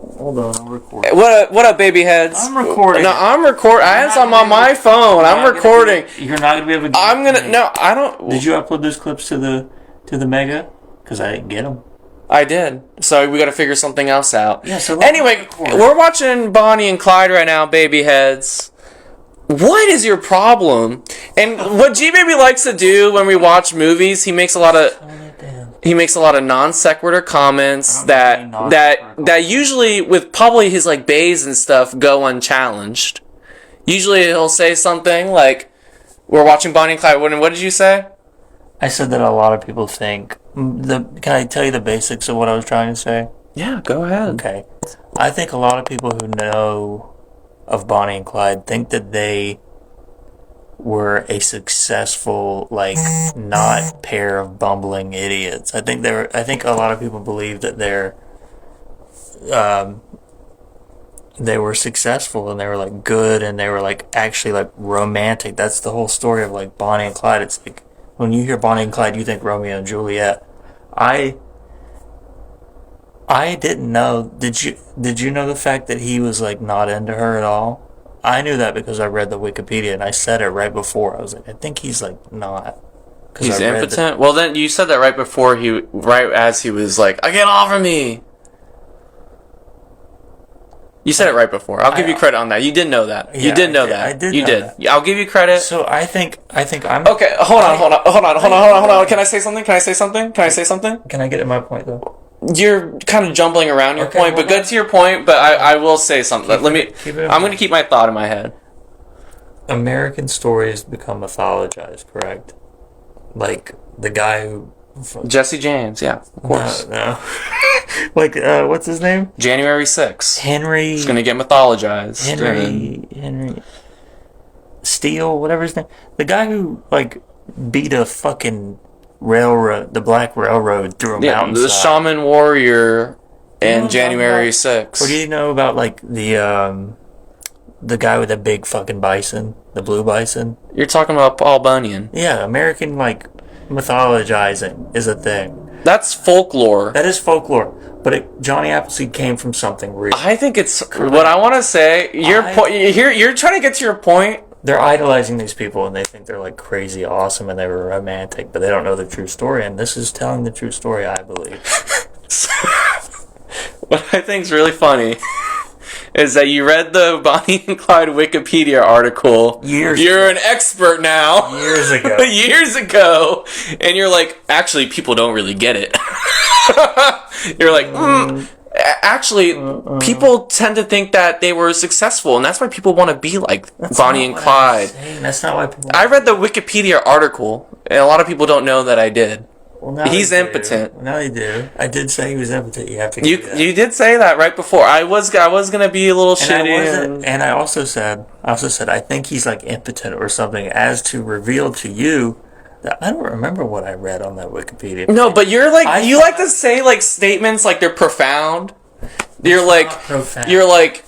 Hold on, I'm recording. What up, baby heads? I'm recording. No, I'm recording. I'm on my phone. I'm recording. You're not gonna be able to. I'm gonna. No, I don't. Did you upload those clips to the Mega? Because I didn't get them. I did. So we got to figure something else out. Yeah. So anyway, we're watching Bonnie and Clyde right now, baby heads. What is your problem? And what G Baby likes to do when we watch movies, he makes a lot of non sequitur comments that usually with probably his like bays and stuff go unchallenged. Usually he'll say something like, "We're watching Bonnie and Clyde." What did you say? I said that a lot of people think. Can I tell you the basics of what I was trying to say? Yeah, go ahead. Okay. I think a lot of people who know of Bonnie and Clyde think that they were a successful, like, not pair of bumbling idiots. I think a lot of people believe that they were successful and they were like good and they were like actually like romantic. That's the whole story of like Bonnie and Clyde. It's like when you hear Bonnie and Clyde, you think Romeo and Juliet. I didn't know. Did you know the fact that he was like not into her at all? I knew that because I read the Wikipedia and I said it right before. I was like, I think he's like not. He's impotent? Well, then you said that right before right as he was like, "Get off of me." You said it right before. I'll give you credit on that. You did know that. Yeah, you did know that. I did. You did. That. I'll give you credit. So I think I'm okay. Hold on. Can I say something? Can I get to my point though? You're kind of jumbling around your point, but get to your point. But I will say something. I'm going to keep my thought in my head. American stories become mythologized, correct? Like the guy who Jesse James, yeah, of course. No. Like what's his name? January 6th. Henry. He's going to get mythologized. Henry Steele, whatever his name. The guy who like beat a fucking railroad, the Black Railroad through a mountainside. The shaman warrior and January 6th. What do you know about like the guy with the big fucking bison, the blue bison? You're talking about Paul Bunyan. Yeah, American like mythologizing is a thing. That's folklore. That is folklore. But Johnny Appleseed came from something real. I think it's what I want to say. You're trying to get to your point. They're idolizing these people and they think they're like crazy awesome and they were romantic, but they don't know the true story. And this is telling the true story, I believe. What I think is really funny is that you read the Bonnie and Clyde Wikipedia article. You're an expert now. Years ago. And you're like, actually, people don't really get it. You're like, actually, people tend to think that they were successful, and that's why people want to be like Bonnie and Clyde. That's not why people. I read the Wikipedia article, and a lot of people don't know that I did. Well, he's impotent. Now they do. I did say he was impotent. You have to. You did say that right before. I was gonna be a little shitty. And I also said I think he's like impotent or something. As to reveal to you. I don't remember what I read on that Wikipedia page. No, but you're like you like to say like statements like they're profound. You're like,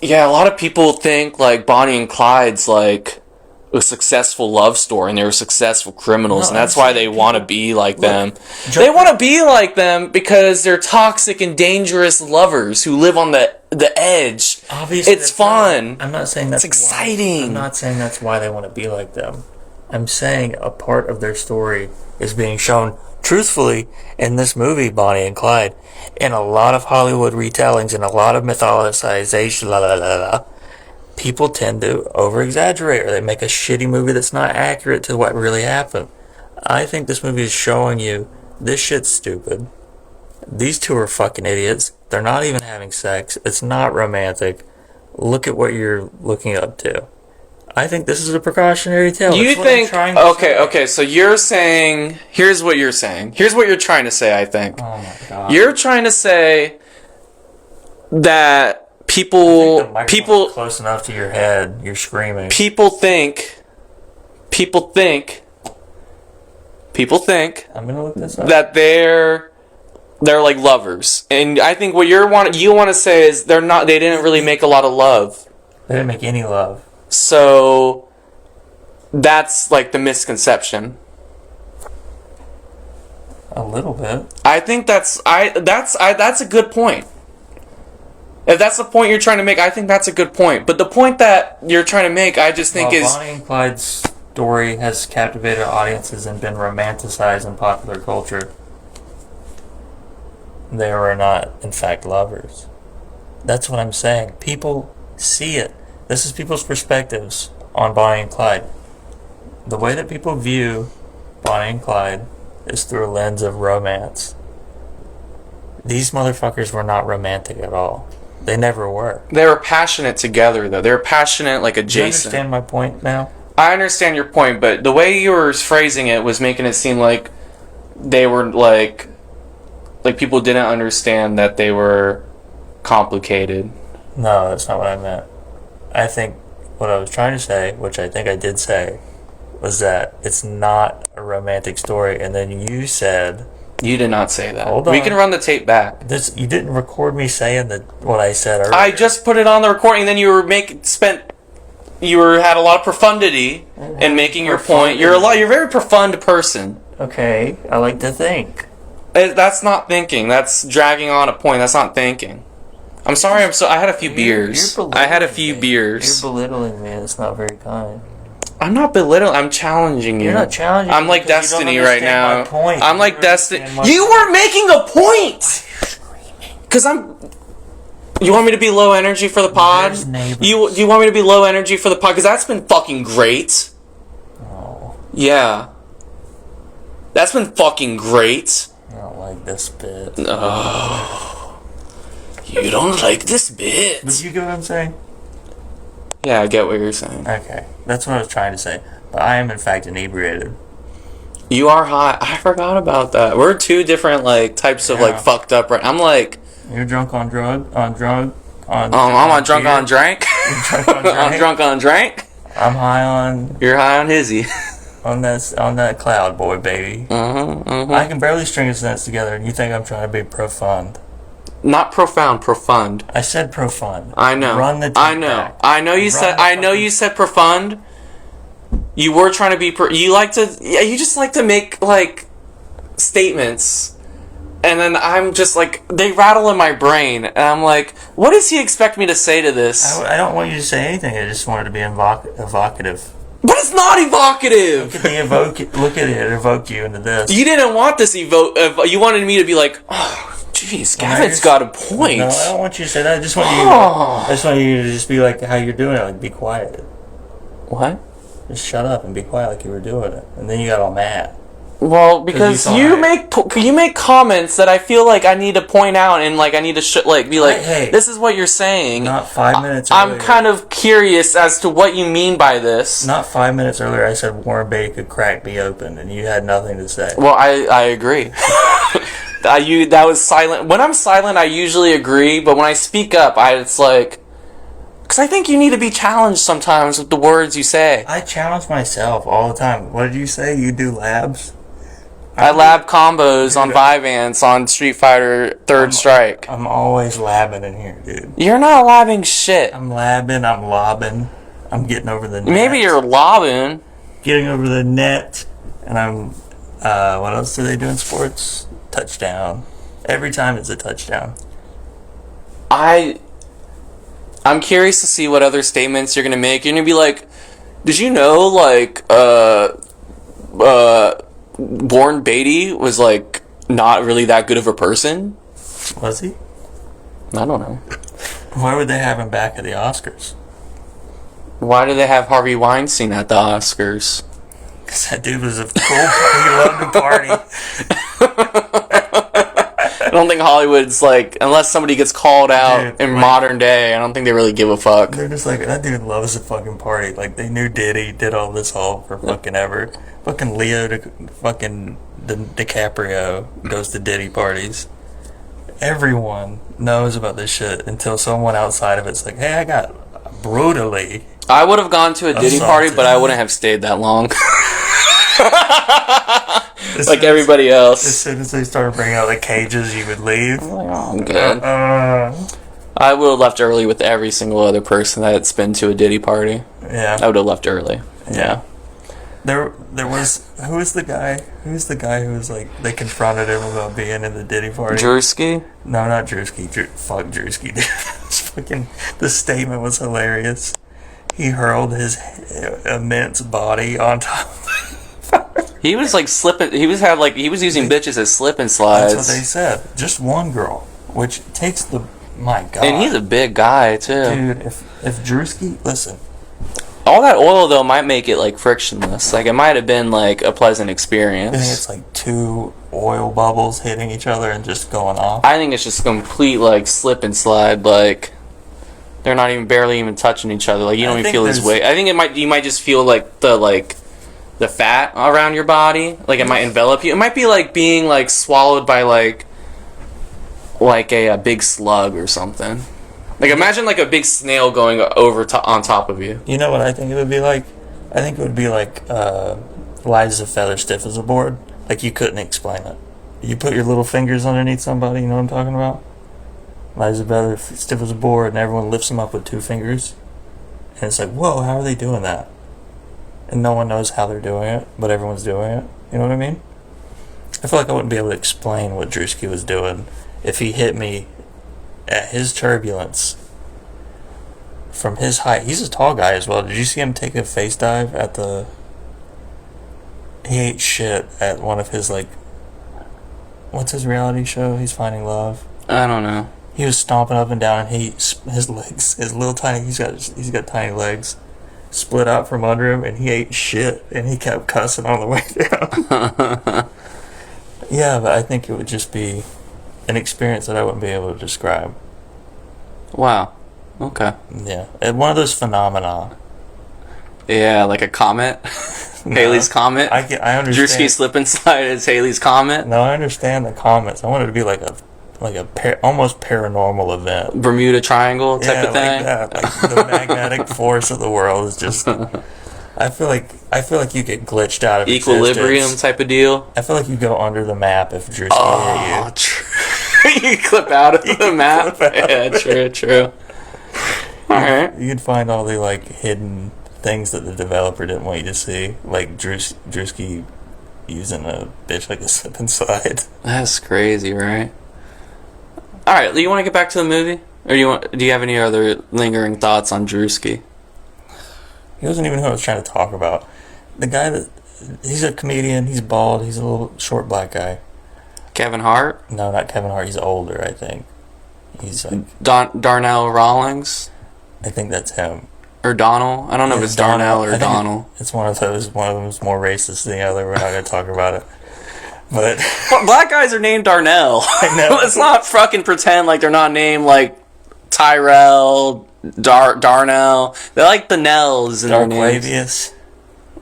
yeah, a lot of people think like Bonnie and Clyde's like a successful love story and they were successful criminals and that's why they want to be like them. They want to be like them because they're toxic and dangerous lovers who live on the edge. Obviously, it's fun. I'm not saying that's exciting. I'm not saying that's why they want to be like them. I'm saying a part of their story is being shown truthfully in this movie, Bonnie and Clyde. In a lot of Hollywood retellings and a lot of mythologization, people tend to over-exaggerate or they make a shitty movie that's not accurate to what really happened. I think this movie is showing you this shit's stupid. These two are fucking idiots. They're not even having sex. It's not romantic. Look at what you're looking up to. I think this is a precautionary tale. You think... Okay, so you're saying... Here's what you're saying. Here's what you're trying to say, I think. Oh my God. You're trying to say that people... close enough to your head. You're screaming. People think... I'm gonna look this up. That they're like lovers. And I think what you want to say is they didn't really make a lot of love. They didn't make any love. So that's like the misconception. A little bit. I think that's a good point. If that's the point you're trying to make, I think that's a good point. But the point that you're trying to make, I just think is... Bonnie and Clyde's story has captivated audiences and been romanticized in popular culture. They were not, in fact, lovers. That's what I'm saying. People see it. This is people's perspectives on Bonnie and Clyde. The way that people view Bonnie and Clyde is through a lens of romance. These motherfuckers were not romantic at all. They never were. They were passionate together, though. They were passionate, like, adjacent. Do you understand my point now? I understand your point, but the way you were phrasing it was making it seem like they were, like people didn't understand that they were complicated. No, that's not what I meant. I think what I was trying to say, which I think I did say, was that it's not a romantic story. And then you said... You did not say that. Hold on. We can run the tape back. You didn't record me saying what I said earlier. I just put it on the recording, and then you were had a lot of profundity in making your point. You're a very profund person. Okay, I like to think. That's not thinking. That's dragging on a point. That's not thinking. I'm sorry. I had a few beers. I had a few beers. You're belittling me. It's not very kind. I'm not belittling. I'm challenging you. You're not challenging. I'm like Destiny right now. I'm like Destiny. You point. were making a point. Because You want me to be low energy for the pod? You want me to be low energy for the pod? Because that's been fucking great. Oh. Yeah. That's been fucking great. I don't like this bit. Oh. You don't like this bit. But you get what I'm saying? Yeah, I get what you're saying. Okay. That's what I was trying to say. But I am in fact inebriated. You are high. I forgot about that. We're two different types of fucked up right. I'm like... You're drunk on drug? I'm on drunk on drink. I'm drunk on drink. I'm high on... You're high on hizzy. on that cloud, boy, baby. I can barely string a sentence together, and you think I'm trying to be profund. Not profound, profund. I said profund. I know. Run the tape back. I know you said profund. You were trying to be... you just like to make, statements... And then I'm just they rattle in my brain. And I'm like, what does he expect me to say to this? I don't want you to say anything. I just wanted to be evocative. But it's not evocative! Look at it evoke you into this. You didn't want this you wanted me to be like, oh, jeez, Gavin's got a point. No, I don't want you to say that. I just want you to just be like how you're doing it. Be quiet. What? Just shut up and be quiet like you were doing it. And then you got all mad. Well, because you make comments that I feel like I need to point out and I need to be like, hey, this is what you're saying. Not 5 minutes earlier. I'm kind of curious as to what you mean by this. Not 5 minutes earlier I said Warren Beatty could crack be open and you had nothing to say. Well, I agree. That was silent. When I'm silent, I usually agree, but when I speak up, it's like... Because I think you need to be challenged sometimes with the words you say. I challenge myself all the time. What did you say? You do labs? I lab combos on Vivance on Street Fighter Third Strike. I'm always labbing in here, dude. You're not labbing shit. I'm labbing, I'm lobbing. I'm getting over the net. Maybe you're lobbing. Getting over the net. And I'm... what else do they do in sports? Touchdown. Every time it's a touchdown. I'm curious to see what other statements you're going to make. You're going to be like, did you know, Warren Beatty was not really that good of a person? Was he? I don't know. Why would they have him back at the Oscars? Why do they have Harvey Weinstein at the Oscars? Because that dude was a cool. He loved to party. I don't think Hollywood's unless somebody gets called out in modern day, I don't think they really give a fuck. They're just that dude loves to fucking party. They knew Diddy did all this all for fucking ever. Fucking Leo DiCaprio goes to Diddy parties. Everyone knows about this shit until someone outside of it's hey, I got brutally... I would have gone to a Diddy party, but I wouldn't have stayed that long. Everybody else. As soon as they started bringing out the cages, you would leave. Oh, I'm good. I would have left early with every single other person that's been to a Diddy party. Yeah. I would have left early. Yeah. There was... Who was the guy? Who's the guy who was they confronted him about being in the Diddy party? Drewski? No, not Drewski. Fuck Drewski, dude. The statement was hilarious. He hurled his immense body on top. He was like slipping. He was using bitches as slip and slides. That's what they said. Just one girl, which takes the my God. And he's a big guy too, dude. If Drewski, listen. All that oil though might make it like frictionless. Like it might have been like a pleasant experience. I think it's like two oil bubbles hitting each other and just going off. I think it's just complete like slip and slide. Like they're not even barely even touching each other. Like you don't even feel his weight. I think you might just feel like the fat around your body. Like it might envelop you. It might be like being like swallowed by like a big slug or something. Like imagine like a big snail going on top of you. You know what I think it would be like? I think it would be like light as a feather, stiff as a board. Like you couldn't explain it. You put your little fingers underneath somebody, you know what I'm talking about? Light as a feather, stiff as a board, and everyone lifts them up with two fingers. And it's like, whoa, how are they doing that? And no one knows how they're doing it, but everyone's doing it. You know what I mean? I feel like I wouldn't be able to explain what Drewski was doing if he hit me at his turbulence from his height. He's a tall guy as well. Did you see him take a face dive at the... He ate shit at one of his, like... What's his reality show? He's Finding Love. I don't know. He was stomping up and down, and his legs, his little tiny... He's got tiny legs. Split out from under him, and he ate shit, and he kept cussing on the way down. Yeah, but I think it would just be an experience that I wouldn't be able to describe. Wow. Okay. Yeah. And one of those phenomena. Yeah, like a comet. No, Haley's Comet. I understand. Drewski slip and slide is Haley's Comet. No, I understand the comets. I want it to be like a almost paranormal event. Bermuda Triangle type of thing. Like that. Like the magnetic force of the world is just... I feel like you get glitched out of equilibrium existence. Type of deal. I feel like you go under the map if Drewski hit you. True. You clip out of the map. Yeah, true. Alright. You could find all the like hidden things that the developer didn't want you to see. Like Drewski using a bitch like a slip and slide. That's crazy, right? Alright, do you want to get back to the movie? Or do you have any other lingering thoughts on Drewski? He wasn't even who I was trying to talk about. The guy he's a comedian, he's bald, he's a little short black guy. Kevin Hart? No, not Kevin Hart, he's older, I think. He's like... Darnell Rawlings? I think that's him. Or Donald? I don't know if it's Darnell or Donald. It's one of those. One of them is more racist than the other. We're not going to talk about it. But black guys are named Darnell. I know. Let's not fucking pretend like they're not named like Tyrell, Darnell. They're like the Nells in their names. Darquavius.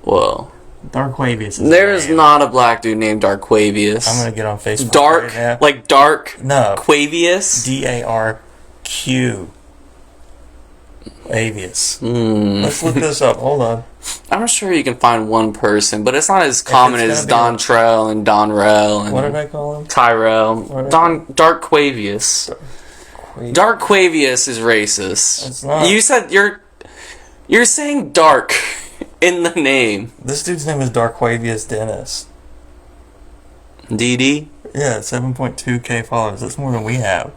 Whoa. Darquavius is There's not a black dude named Darquavius. I'm going to get on Facebook Dark, right now. like Dark No. Quavius? D-A-R-Q. Avius. Mm. Let's look this up. Hold on. I'm sure you can find one person, but it's not as common as Dontrell and Donrell and what did I call him? Tyrell. Dark Quavius. Dark Quavius is racist. It's not. You said you're saying dark in the name. This dude's name is Darquavius Dennis. DD? Yeah, 7.2k followers. That's more than we have.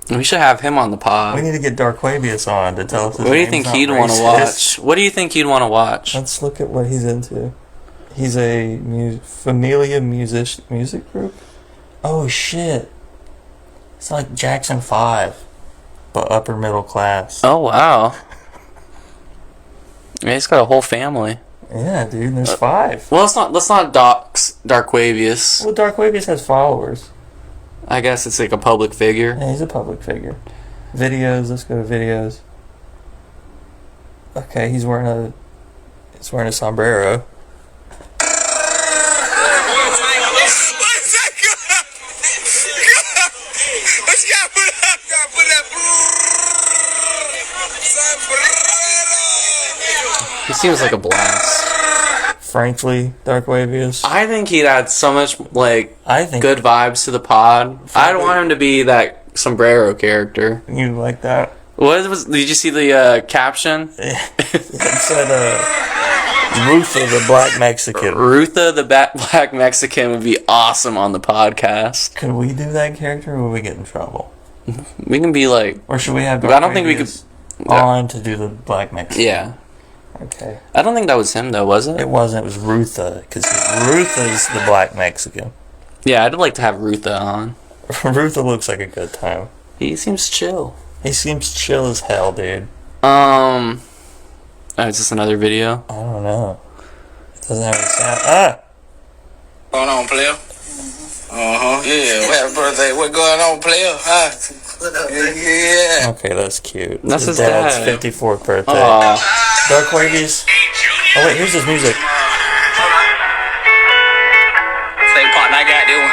We should have him on the pod. We need to get Darquavius on to tell us his What do you think he'd want to watch? What do you think he'd want to watch? Let's look at what he's into. He's a Familia music group. Oh shit! It's like Jackson 5, but upper middle class. Oh wow! Yeah, he's got a whole family. Yeah, dude. There's 5. Well, let's not dox Darquavius. Well, Darquavius has followers. I guess it's like a public figure. Yeah, he's a public figure. Videos. Let's go to videos. Okay, he's wearing a sombrero. He seems like a blast. Frankly, Darquavius. I think he'd add so much like good vibes to the pod. I don't want him to be that sombrero character. You like that? Did you see the caption? It said Rutha the Black Mexican. Rutha the Black Mexican would be awesome on the podcast. Could we do that character or would we get in trouble? We can be like... Or should we have I don't think we could... on to do the Black Mexican? Yeah. Okay. I don't think that was him, though, was it? It wasn't. It was Rutha. Because Rutha's the Black Mexican. Yeah, I'd like to have Rutha on. Rutha looks like a good time. He seems chill. He seems chill as hell, dude. Oh, is this another video? I don't know. It doesn't have any sound. Ah! What's going on, player? Yeah. Happy birthday. What going on, player? Huh? Yeah. Okay, that's cute. That's his dad's dad. 54th birthday. Aw. Dark Wavies. Oh, wait, here's his music. Same partner, I got this one.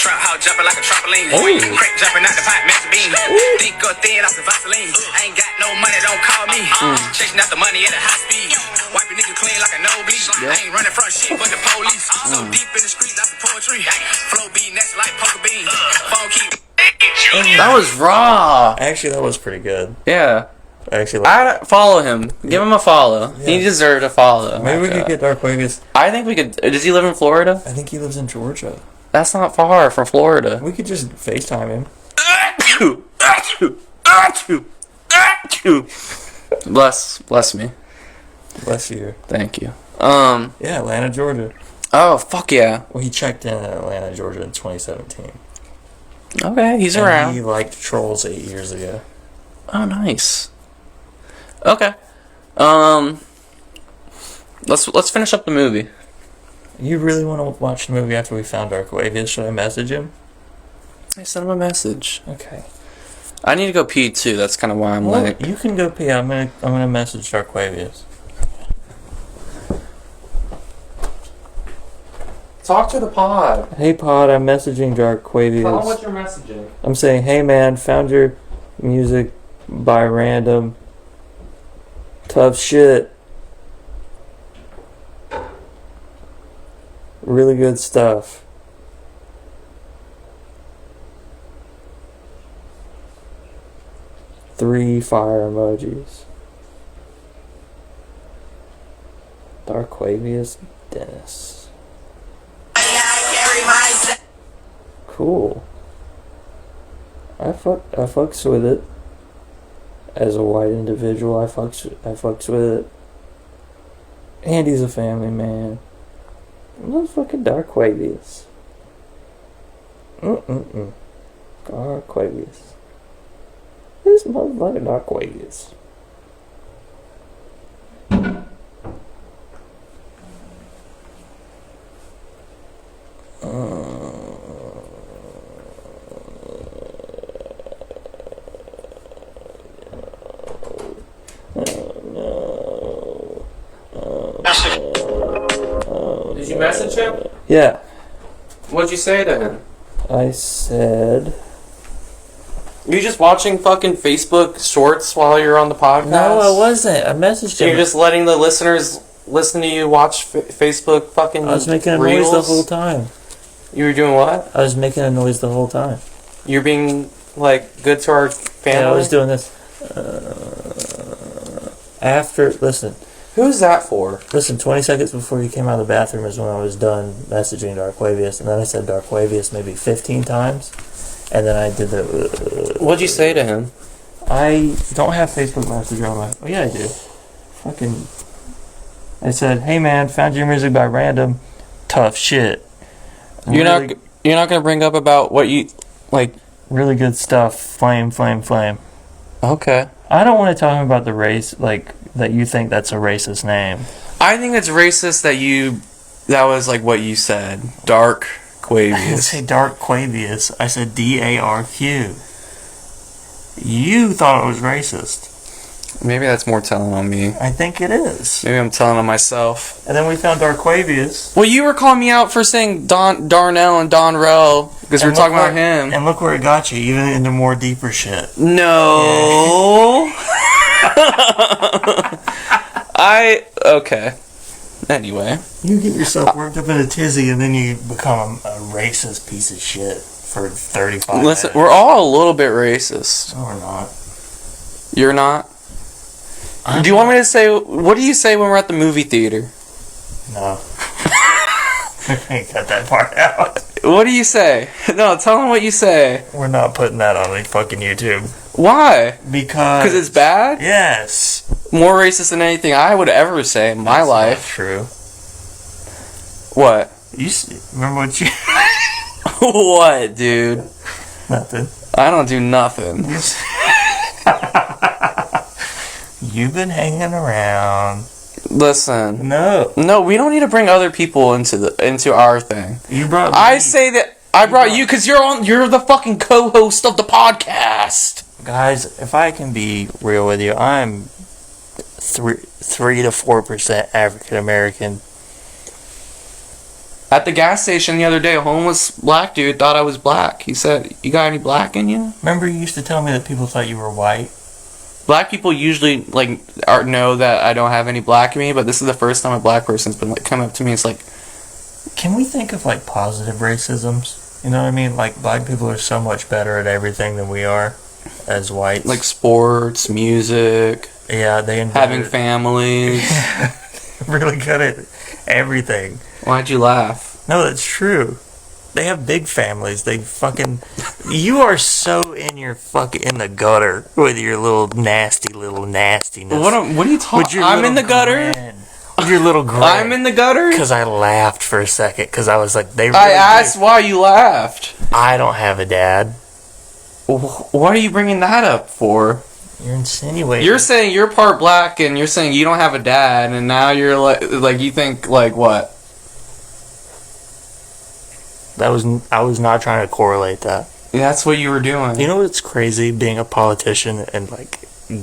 Trap house jumping like a trampoline. Ooh. Crack jumping out the pipe, match the beam. Think or thin off the Vaseline. I ain't got no money, don't call me. Chasing out the money at a high speed. Wipe your nigga clean like a no bleed. I ain't running from shit but the police. So deep in the streets, that's the poetry. Flow beat next like poker bean. Phone keep. That was raw. Actually, that was pretty good. Yeah. I actually I follow him. Give him a follow. He deserved a follow. Maybe we could get Dark Wavies. I think we could... Does he live in Florida? I think he lives in Georgia. That's not far from Florida. We could just FaceTime him. Bless me. Bless you. Thank you. Yeah, Atlanta, Georgia. Oh, fuck yeah. Well, he checked in at Atlanta, Georgia in 2017. Okay, he's And around. he liked Trolls 8 years ago. Oh, nice. Okay. Let's finish up the movie. You really want to watch the movie after we found Dark Wavies? Should I message him? I sent him a message. Okay. I need to go pee too. That's kind of why I'm Well, late. you can go pee. I'm gonna message Dark Wavies. Talk to the pod. Hey Pod, I'm messaging Dark Wavies. Tell him what you're messaging. I'm saying, hey man, found your music by random. Tough shit. Really good stuff. Three fire emojis. Dark Wavies, Dennis. Cool. I fucks with it. As a white individual, I fucks with it. And he's a family man. Motherfucking Dark Wavies. Dark Wavies. This motherfucking Dark Wavies. Did you message him? Yeah. What'd you say to him? I said... You just watching fucking Facebook shorts while you're on the podcast? No, I wasn't. I messaged So him. you're just letting the listeners listen to you watch Facebook fucking I was making a reels? noise the whole time. You were doing what? I was making a noise the whole time. You're being, like, good to our family? Yeah, I was doing this. Listen, Who's that for? 20 seconds before you came out of the bathroom is when I was done messaging Dark Wavius, and then I said Dark Wavius maybe 15 times, and then I did the... What'd you say to him? I don't have Facebook Messenger on my... Oh, yeah, I do. Fucking... I said, hey man, found your music by random. Tough shit. You're not gonna bring up about what you... Like... Really good stuff. Flame, flame, flame. Okay. I don't want to tell him about the race, like, that you think that's a racist name. I think it's racist that you... That was, like, what you said. Dark I didn't Quavius. say Dark Quavius. I said D-A-R-Q. You thought it was racist. Maybe that's more telling on me. I think it is. Maybe I'm telling on myself. And then we found Dark Quavius. Well, you were calling me out for saying Darnell and Donrell because we were talking about him. And look where it got you, even into more deeper shit. No. Okay. Anyway. You get yourself worked up in a tizzy and then you become a racist piece of shit for 35 Listen, minutes. we're all a little bit racist. No, we're not. You're not? Do you want me to say, what do you say when we're at the movie theater? No. I can't cut that part out. What do you say? No, tell him what you say. We're not putting that on fucking YouTube. Why? Because it's bad? Yes. More racist than anything I would ever say in my life. That's true. What? Remember what you... What, dude? Nothing. I don't do nothing. You've been hanging around. Listen. No, we don't need to bring other people into our thing. you brought. I say that I brought you because you're the fucking co-host of the podcast. Guys, if I can be real with you, I'm 3 to 4% African American. At the gas station the other day, a homeless black dude thought I was black. He said, "You got any black in you?" Remember, you used to tell me that people thought you were white. Black people usually know that I don't have any black in me, but this is the first time a black person's been coming up to me. It's like, can we think of positive racisms? You know what I mean? Black people are so much better at everything than we are as whites. like sports, music, yeah, they having families. really good at everything. Why'd you laugh? No, that's true. They have big families. They fucking... You are so in the gutter with your nastiness. What are you talking? I'm in the gutter. With your little grin. I'm in the gutter. Because I laughed for a second. Because I was like, they. Really I asked why you laughed. I don't have a dad. What are you bringing that up for? You're insinuating. You're saying you're part black, and you're saying you don't have a dad, and now you're like you think what? I was not trying to correlate that. Yeah, that's what you were doing. You know what's crazy? Being a politician and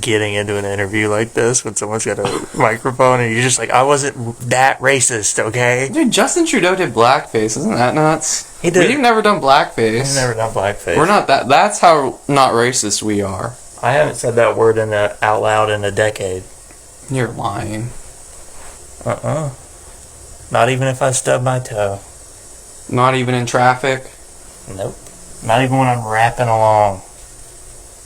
getting into an interview like this when someone's got a microphone and you're just like, I wasn't that racist, okay? Dude, Justin Trudeau did blackface. Isn't that nuts? He did. We've never done blackface. We've never done blackface. We're not that. That's how not racist we are. I haven't said that word out loud in a decade. You're lying. Not even if I stub my toe. Not even in traffic. Nope. Not even when I'm rapping along.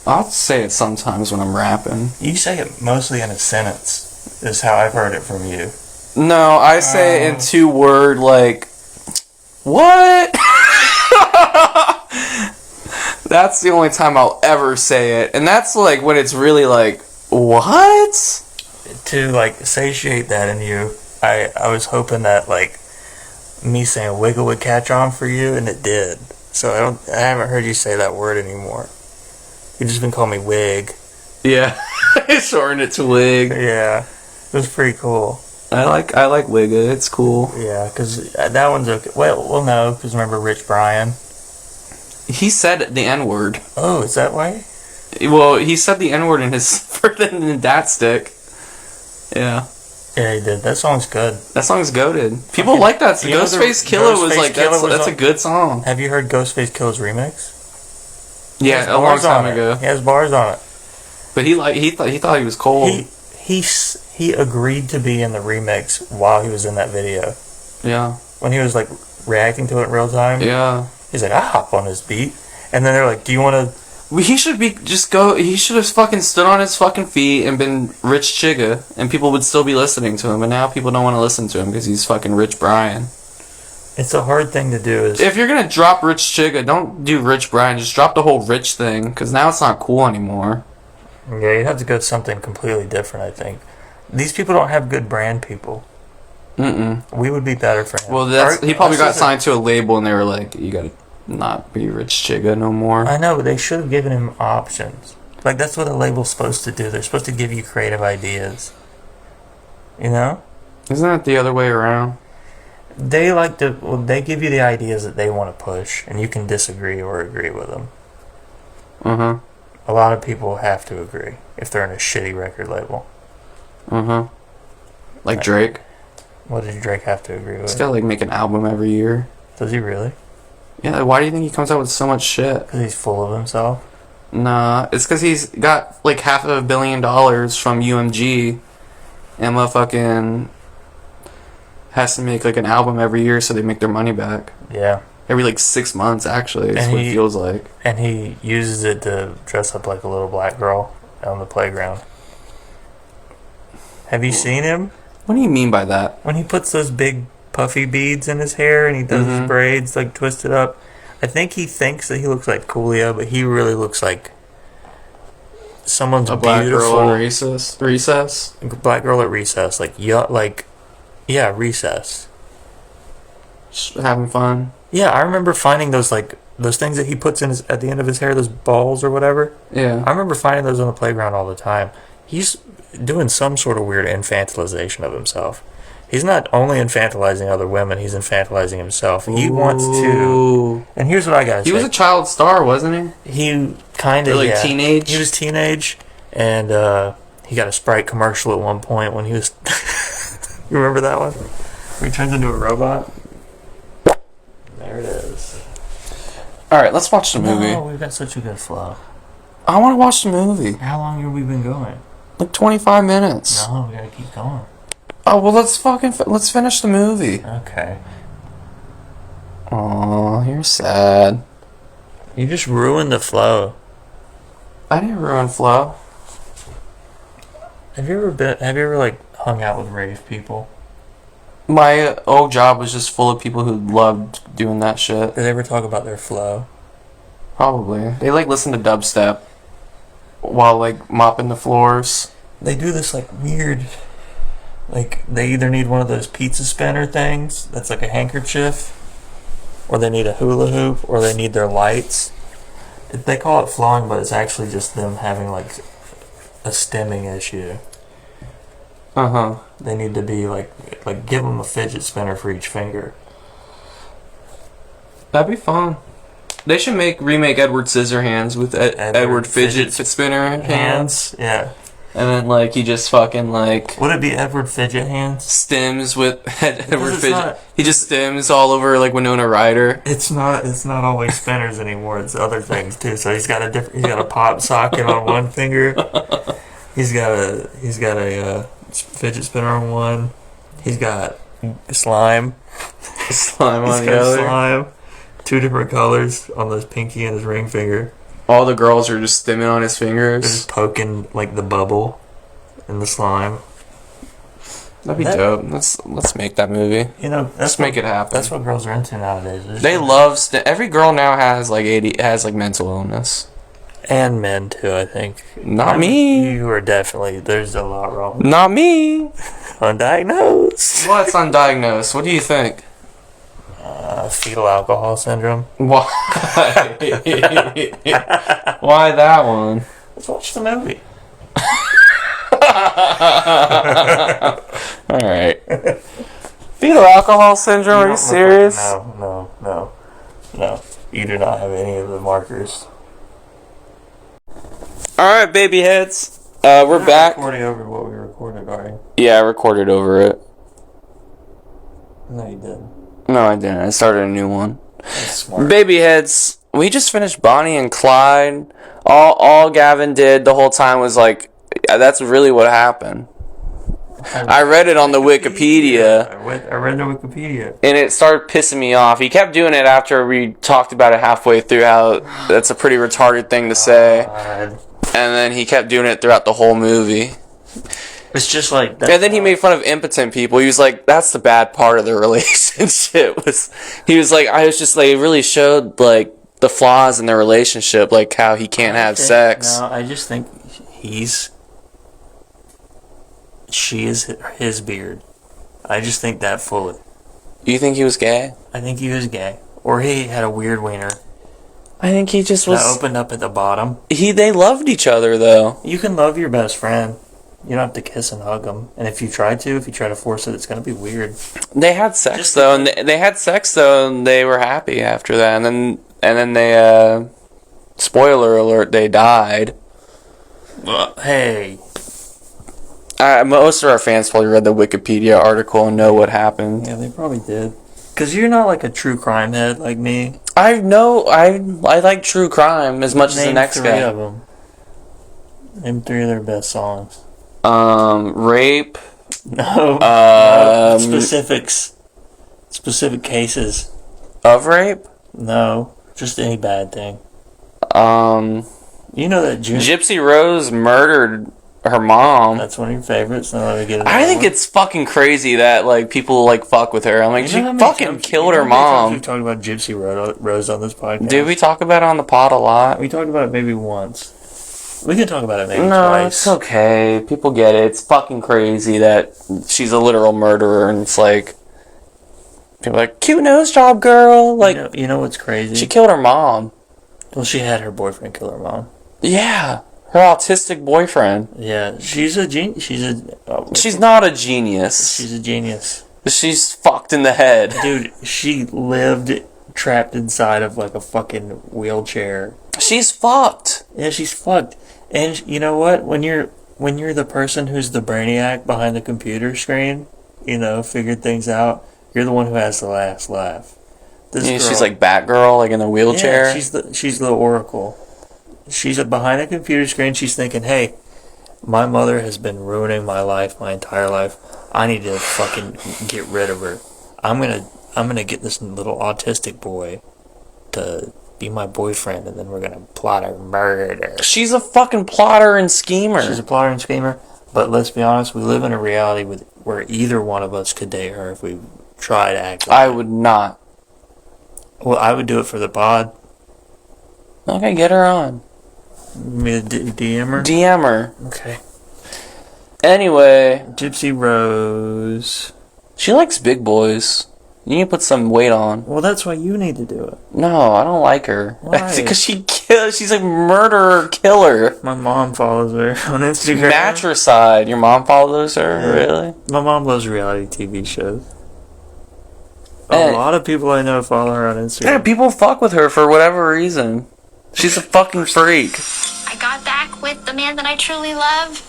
I'll say it sometimes when I'm rapping. You say it mostly in a sentence, is how I've heard it from you. No, I say it in 2-word, what? That's the only time I'll ever say it. And that's when it's really what? To satiate that in you, I was hoping that me saying wiggle would catch on for you, and it did. So I haven't heard you say that word anymore. You've just been calling me wig. Yeah. I shortened it to wig. Yeah. It was pretty cool. I like wigga. It's cool. Yeah, because that one's okay. Well, no, because remember Rich Brian? He said the N-word. Oh, is that why? Well, he said the N-word in his in Dat Stick. Yeah. Yeah, he did. That song's good. That song's goated. People like that. Ghostface Killer was that's a good song. Have you heard Ghostface Killer's remix? Yeah, a long time ago. He has bars on it. But he thought he was cold. He agreed to be in the remix while he was in that video. Yeah. When he was reacting to it in real time. Yeah. He's like, I hop on this beat, and then they're like, do you want to? He should He should have fucking stood on his fucking feet and been Rich Chigga, and people would still be listening to him. And now people don't want to listen to him because he's fucking Rich Brian. It's a hard thing to do. If you're gonna drop Rich Chigga, don't do Rich Brian. Just drop the whole Rich thing, because now it's not cool anymore. Yeah, you'd have to go with something completely different, I think. These people don't have good brand people. We would be better for him. Well, he probably got signed to a label, and they were like, you gotta not be Rich Chigga no more. I know, but they should have given him options. That's what a label's supposed to do. They're supposed to give you creative ideas. You know? Isn't that the other way around? They they give you the ideas that they want to push, and you can disagree or agree with them. A lot of people have to agree if they're in a shitty record label. Like Drake. What did Drake have to agree with? He's gotta make an album every year. Does he really? Yeah, why do you think he comes out with so much shit? Because he's full of himself? Nah, it's because he's got $500 million from UMG, and motherfucking has to make an album every year so they make their money back. Yeah. Every 6 months, actually, is what it feels like. And he uses it to dress up like a little black girl on the playground. Have you seen him? What do you mean by that? When he puts those big puffy beads in his hair, and he does his braids like twisted up. I think he thinks that he looks like Coolio, but he really looks like someone's A black beautiful girl at recess. black girl at recess, recess. Just having fun. Yeah, I remember finding those things that he puts in at the end of his hair, those balls or whatever. Yeah. I remember finding those on the playground all the time. He's doing some sort of weird infantilization of himself. He's not only infantilizing other women, he's infantilizing himself. He wants to. And here's what I gotta say. He was a child star, wasn't he? He kind of, like teenage? He was teenage, and he got a Sprite commercial at one point when he was... You remember that one? Where he turns into a robot? There it is. Alright, let's watch the movie. Oh, we've got such a good flow. I want to watch the movie. How long have we been going? Like 25 minutes. No, we gotta keep going. Oh, well, let's finish the movie. Okay. Aw, you're sad. You just ruined the flow. I didn't ruin Flo. Have you ever hung out with rave people? My old job was just full of people who loved doing that shit. Did they ever talk about their flow? Probably. They listen to dubstep while mopping the floors. They do this weird, they either need one of those pizza spinner things that's like a handkerchief, or they need a hula hoop, or they need their lights. They call it flowing, but it's actually just them having a stemming issue. They need to be give them a fidget spinner for each finger. That'd be fun. They should remake Edward Scissorhands with Edward Fidget Spinner hands. Yeah. And then he just fucking Would it be Edward Fidget Hands? stems with Edward Fidget. Not, he just stems all over Winona Ryder. It's not always spinners anymore. It's other things too. So he's got a pop socket on one finger. He's got a fidget spinner on one. He's got slime. Slime on He's the got other. slime. 2 different colors on his pinky and his ring finger. All the girls are just stemming on his They're fingers. just poking the bubble in the slime. That'd be dope. Let's make that movie. Let's make it happen. That's what girls are into nowadays. They love every girl now has mental illness. And men too, I think. Not me. You are definitely. There's a lot wrong. Not me. Undiagnosed. What's undiagnosed? What do you think? Fetal alcohol syndrome. Why? Why that one? Let's watch the movie. Alright. Fetal alcohol syndrome? Are you serious? No. You do not have any of the markers. Alright, baby heads. We're back. Recording over what we recorded, are you? Yeah, I recorded over it. No, you didn't. No, I didn't. I started a new one. That's smart. Baby heads, we just finished Bonnie and Clyde. All Gavin did the whole time was that's really what happened. I read it on the Wikipedia. I read the Wikipedia. And it started pissing me off. He kept doing it after we talked about it halfway through, how that's a pretty retarded thing to say. God. And then he kept doing it throughout the whole movie. It's just that. And then he made fun of impotent people. He was like, that's the bad part of the relationship. It really showed the flaws in their relationship, how he can't have sex. No, I just think she is his beard. I just think that fully. You think he was gay? I think he was gay. Or he had a weird wiener. I think he just That was... opened up at the bottom. They loved each other, though. You can love your best friend. You don't have to kiss and hug them. And if you try to force it, it's going to be weird. They had sex, though, and they were happy after that. And then they, spoiler alert, they died. Hey. Most of our fans probably read the Wikipedia article and know what happened. Yeah, they probably did. Because you're not a true crime head like me. I like true crime as much as the next guy. Name 3 of them. Name 3 of their best songs. Rape. No. Specifics. Specific cases. Of rape? No. Just any bad thing. You know that Gypsy Rose murdered her mom. That's one of your favorites. Now let me get I think it's fucking crazy that like people like fuck with her. I'm like, she fucking killed her mom. We talked about Gypsy Rose on this podcast. Did we talk about it on the pod a lot? We talked about it maybe once. We can talk about it maybe No, twice. it's okay. People get it. It's fucking crazy that she's a literal murderer, and it's like people are like, cute nose job, girl. Like, you know what's crazy? she killed her mom. Well, she had her boyfriend kill her mom. Yeah, her autistic boyfriend. Yeah, she's a genius. She's not a genius. She's a genius. She's fucked in the head. Dude, she lived trapped inside of like a fucking wheelchair. She's fucked. Yeah, she's fucked. And you know what? When you're the person who's the brainiac behind the computer screen, figured things out, you're the one who has the last laugh. She's like Batgirl, like in the wheelchair. Yeah, she's the Oracle. She's behind a computer screen. She's thinking, "Hey, my mother has been ruining my life, my entire life. I need to fucking get rid of her. I'm gonna get this little autistic boy to be my boyfriend, and then we're gonna plot a murder." She's a fucking plotter and schemer. She's a plotter and schemer. But let's be honest, we live in a reality where either one of us could date her if we try to act. I would not. Well, I would do it for the pod. Okay, get her on. Me DM her? DM her. Okay. Anyway. Gypsy Rose. She likes big boys. You need to put some weight on. Well, that's why you need to do it. No, I don't like her. Why? Because she's a murderer killer. My mom follows her on Instagram. Matricide. Your mom follows her? Yeah. Really? My mom loves reality TV shows. A lot of people I know follow her on Instagram. Yeah, people fuck with her for whatever reason. She's a fucking freak. I got back with the man that I truly love.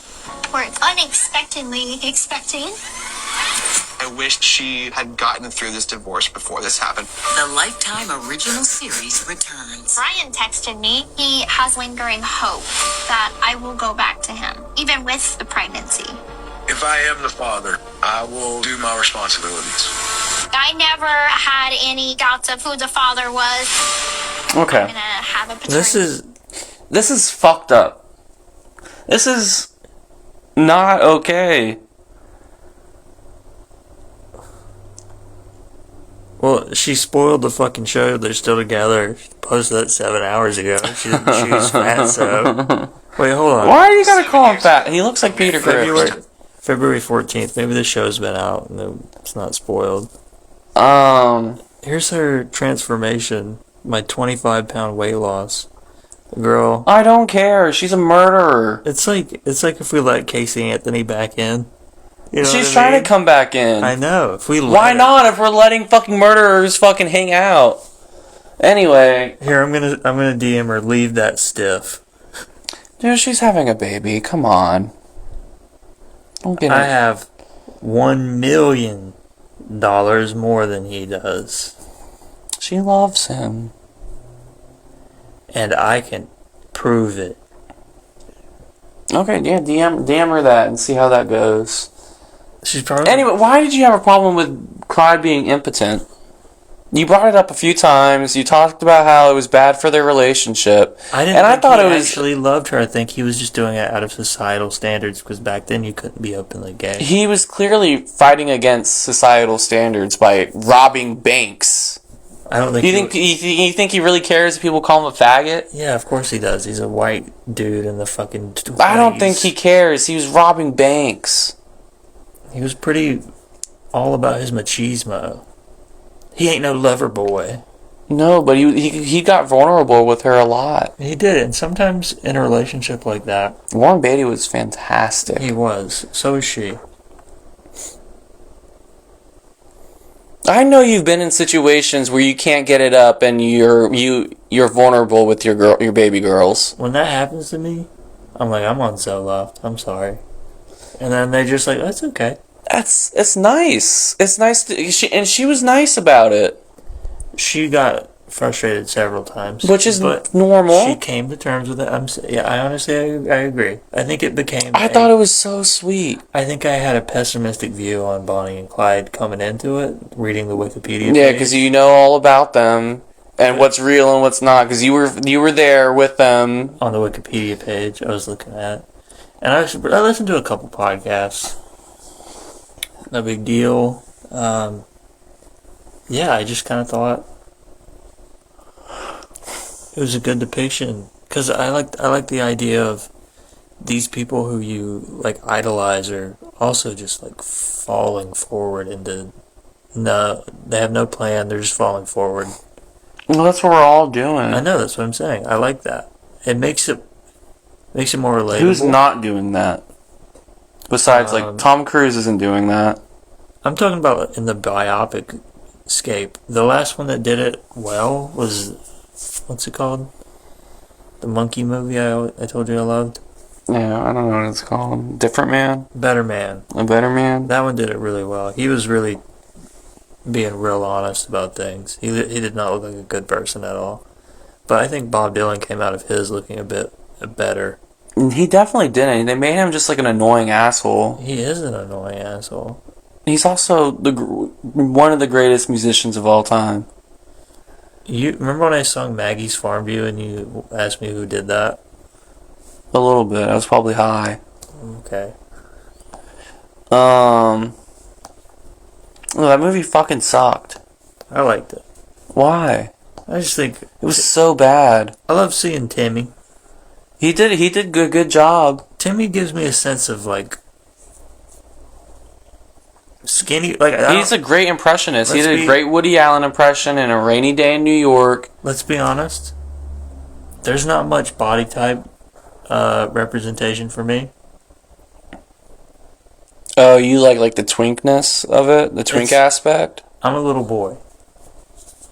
We're unexpectedly expecting. I wish she had gotten through this divorce before this happened. The Lifetime original series returns. Brian texted me. He has lingering hope that I will go back to him, even with the pregnancy. If I am the father, I will do my responsibilities. I never had any doubts of who the father was. Okay. I'm gonna have a paternity. This is fucked up. This is not okay. Well, she spoiled the fucking show. They're still together. She posted that 7 hours ago. She didn't choose fat, so... Wait, hold on. Why do you gotta call him fat? He looks like Peter Griffin. February 14th. Maybe the show's been out and it's not spoiled. Here's her transformation. My 25-pound weight loss. Girl. I don't care. She's a murderer. It's like if we let Casey Anthony back in. You know She's trying to come back in. I know. If we Why not? If we're letting fucking murderers fucking hang out. Anyway. Here, I'm gonna DM her. Leave that stiff. Dude, she's having a baby. Come on. Don't get I have $1 million more than he does. She loves him. And I can prove it. Okay, yeah, DM her that and see how that goes. She's probably... Anyway, why did you have a problem with Clyde being impotent? You brought it up a few times. You talked about how it was bad for their relationship. I thought he actually loved her. I think he was just doing it out of societal standards because back then you couldn't be openly gay. He was clearly fighting against societal standards by robbing banks. I don't think. You think he really cares if people call him a faggot? Yeah, of course he does. He's a white dude in the fucking 20s. I don't think he cares. He was robbing banks. He was pretty all about his machismo. He ain't no lover boy. No, but he got vulnerable with her a lot. He did, and sometimes in a relationship like that... Warren Beatty was fantastic. He was. So is she. I know you've been in situations where you can't get it up and you're vulnerable with your baby girls. When that happens to me, I'm like, I'm on Zoloft. I'm sorry. And then they're just like, that's okay. It's nice. It's nice she was nice about it. She got frustrated several times, which is normal. She came to terms with it. I honestly agree. I think it became. I thought it was so sweet. I think I had a pessimistic view on Bonnie and Clyde coming into it, reading the Wikipedia page. Yeah, because you know all about them and what's real and what's not. Because you were there with them on the Wikipedia page. I was looking at, And I listened to a couple podcasts. No big deal. Yeah, I just kind of thought it was a good depiction because I like the idea of these people who you like idolize are also just like falling forward into no, they have no plan. They're just falling forward. Well, that's what we're all doing. I know, that's what I'm saying. I like that. It makes it more relatable. Who's not doing that? Besides, like, Tom Cruise isn't doing that. I'm talking about in the biopic scape. The last one that did it well was, what's it called? The monkey movie I told you I loved. Yeah, I don't know what it's called. Different Man? Better Man. A Better Man? That one did it really well. He was really being real honest about things. He did not look like a good person at all. But I think Bob Dylan came out of his looking a bit better. He definitely didn't. They made him just like an annoying asshole. He is an annoying asshole. He's also one of the greatest musicians of all time. You remember when I sung Maggie's Farm View and you asked me who did that? A little bit. I was probably high. Okay. Well, that movie fucking sucked. I liked it. Why? I just think It was so bad. I love seeing Timmy. He did good job. Timmy gives me a sense of like skinny. Like He's a great impressionist. He Let's did be- a great Woody Allen impression in A Rainy Day in New York. Let's be honest. There's not much body type representation for me. Oh, you like the twinkness of it, the twink aspect. I'm a little boy,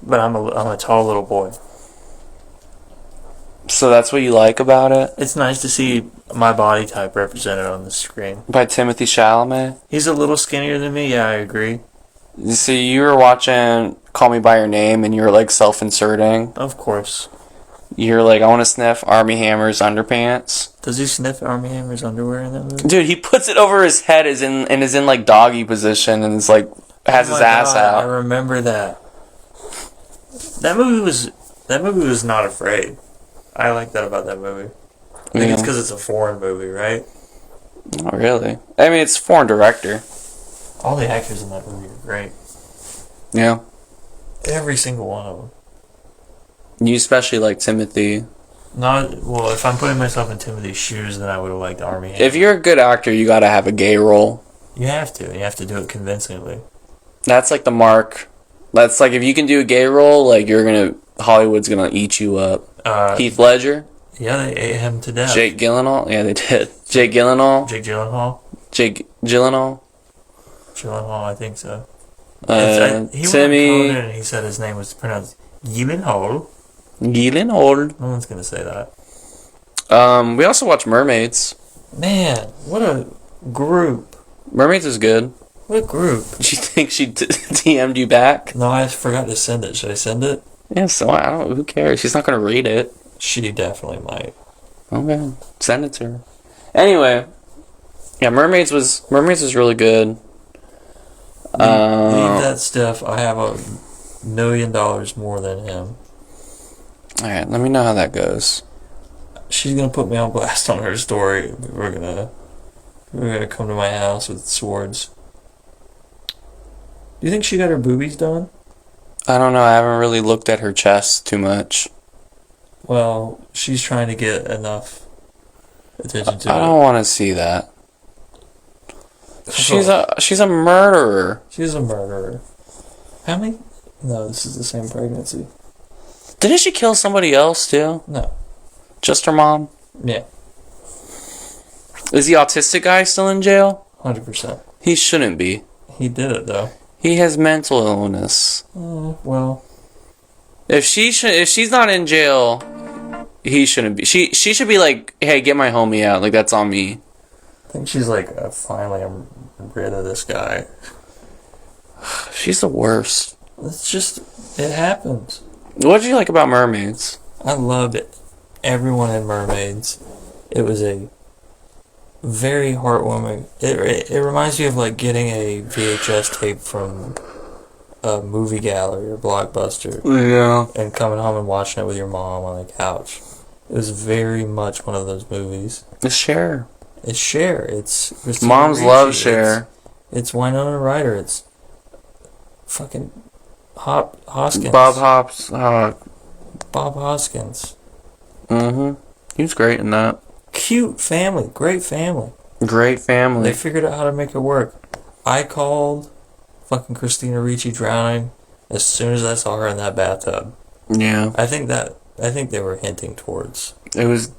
but I'm a tall little boy. So that's what you like about it. It's nice to see my body type represented on the screen. By Timothy Chalamet. He's a little skinnier than me. Yeah, I agree. You see, you were watching Call Me by Your Name, and you were like self-inserting. Of course. You're like, I want to sniff Army Hammer's underpants. Does he sniff Army Hammer's underwear in that movie? Dude, he puts it over his head, is in like doggy position, and is like has Oh his my ass God, I out. remember that. That movie was not afraid. I like that about that movie. I think it's because it's a foreign movie, right? Not really. I mean, it's a foreign director. All the actors in that movie are great. Yeah. Every single one of them. You especially like Timothy. Well, if I'm putting myself in Timothy's shoes, then I would have liked Army Hammer. If you're a good actor, you gotta have a gay role. You have to. You have to do it convincingly. That's like the mark. That's like if you can do a gay role, like Hollywood's gonna eat you up. Heath Ledger. Yeah, they ate him to death. Jake Gyllenhaal. Yeah, they did. Jake Gyllenhaal. Jake Gyllenhaal? Jake Gyllenhaal. Gyllenhaal, I think so. He went on Timmy. Conan and he said his name was pronounced Gyllenhaal. Gyllenhaal. No one's going to say that. We also watched Mermaids. Man, what a group. Mermaids is good. What a group. Do you think she DM'd you back? No, I forgot to send it. Should I send it? Yeah, so I don't. Who cares? She's not gonna read it. She definitely might. Okay, send it to her. Anyway, yeah, Mermaids was really good. Leave that stuff. I have $1 million more than him. All right, let me know how that goes. She's gonna put me on blast on her story. We're gonna come to my house with swords. Do you think she got her boobies done? I don't know. I haven't really looked at her chest too much. Well, she's trying to get enough attention to I it. don't want to see that. She's a murderer. She's a murderer. How many? No, this is the same pregnancy. Didn't she kill somebody else too? No. Just her mom? Yeah. Is the autistic guy still in jail? 100%. He shouldn't be. He did it though. He has mental illness. Well. If she's not in jail, he shouldn't be. She should be like, hey, get my homie out. Like, that's on me. I think she's like, finally I'm rid of this guy. She's the worst. It's just, it happens. What did you like about Mermaids? I loved it. Everyone in Mermaids. It was a very heartwarming. It reminds me of like getting a VHS tape from a movie gallery or Blockbuster. Yeah. And coming home and watching it with your mom on the couch. It was very much one of those movies. Cher. It's Cher. It's Christina Moms Ricci, love Cher. It's Winona Ryder. It's fucking Hoskins. Bob Hoskins. He was great in that. Cute family. Great family. Great family. They figured out how to make it work. I called fucking Christina Ricci drowning as soon as I saw her in that bathtub. Yeah. I think they were hinting towards. It was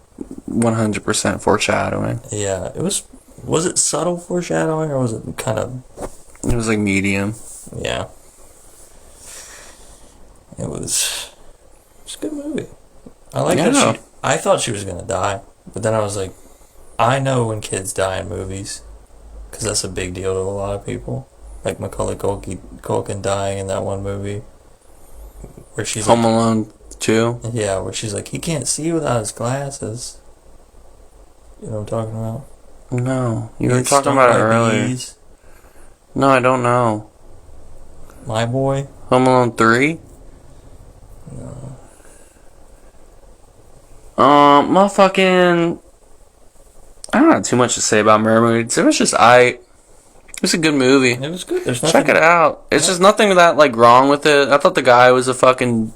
100% foreshadowing. Yeah, it was. Was it subtle foreshadowing or was it kind of? It was like medium. Yeah. It was. It's a good movie. I like that I thought she was gonna die, but then I was like, I know when kids die in movies, because that's a big deal to a lot of people. Like Macaulay Culkin dying in that one movie, where she's Home like, Alone 2. yeah, where she's like, he can't see without his glasses. You know what I'm talking about? No, you He were gets talking stung about it by earlier. bees. No, I don't know. My boy. Home Alone 3? No. Motherfucking... I don't have too much to say about Mermaids. It was just It was a good movie. It was good. There's nothing. Check it out. It's just nothing that like wrong with it. I thought the guy was a fucking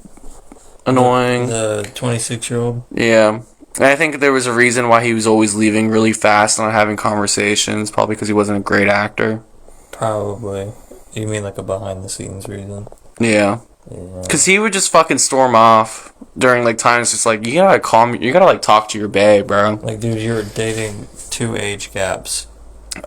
annoying. The 26-year-old. Yeah. And I think there was a reason why he was always leaving really fast and not having conversations. Probably because he wasn't a great actor. Probably. You mean like a behind-the-scenes reason? Yeah. Yeah. Because he would just fucking storm off during like times just like, you gotta calm, you gotta like talk to your bae, bro. Like, dude, you're dating 2 age gaps.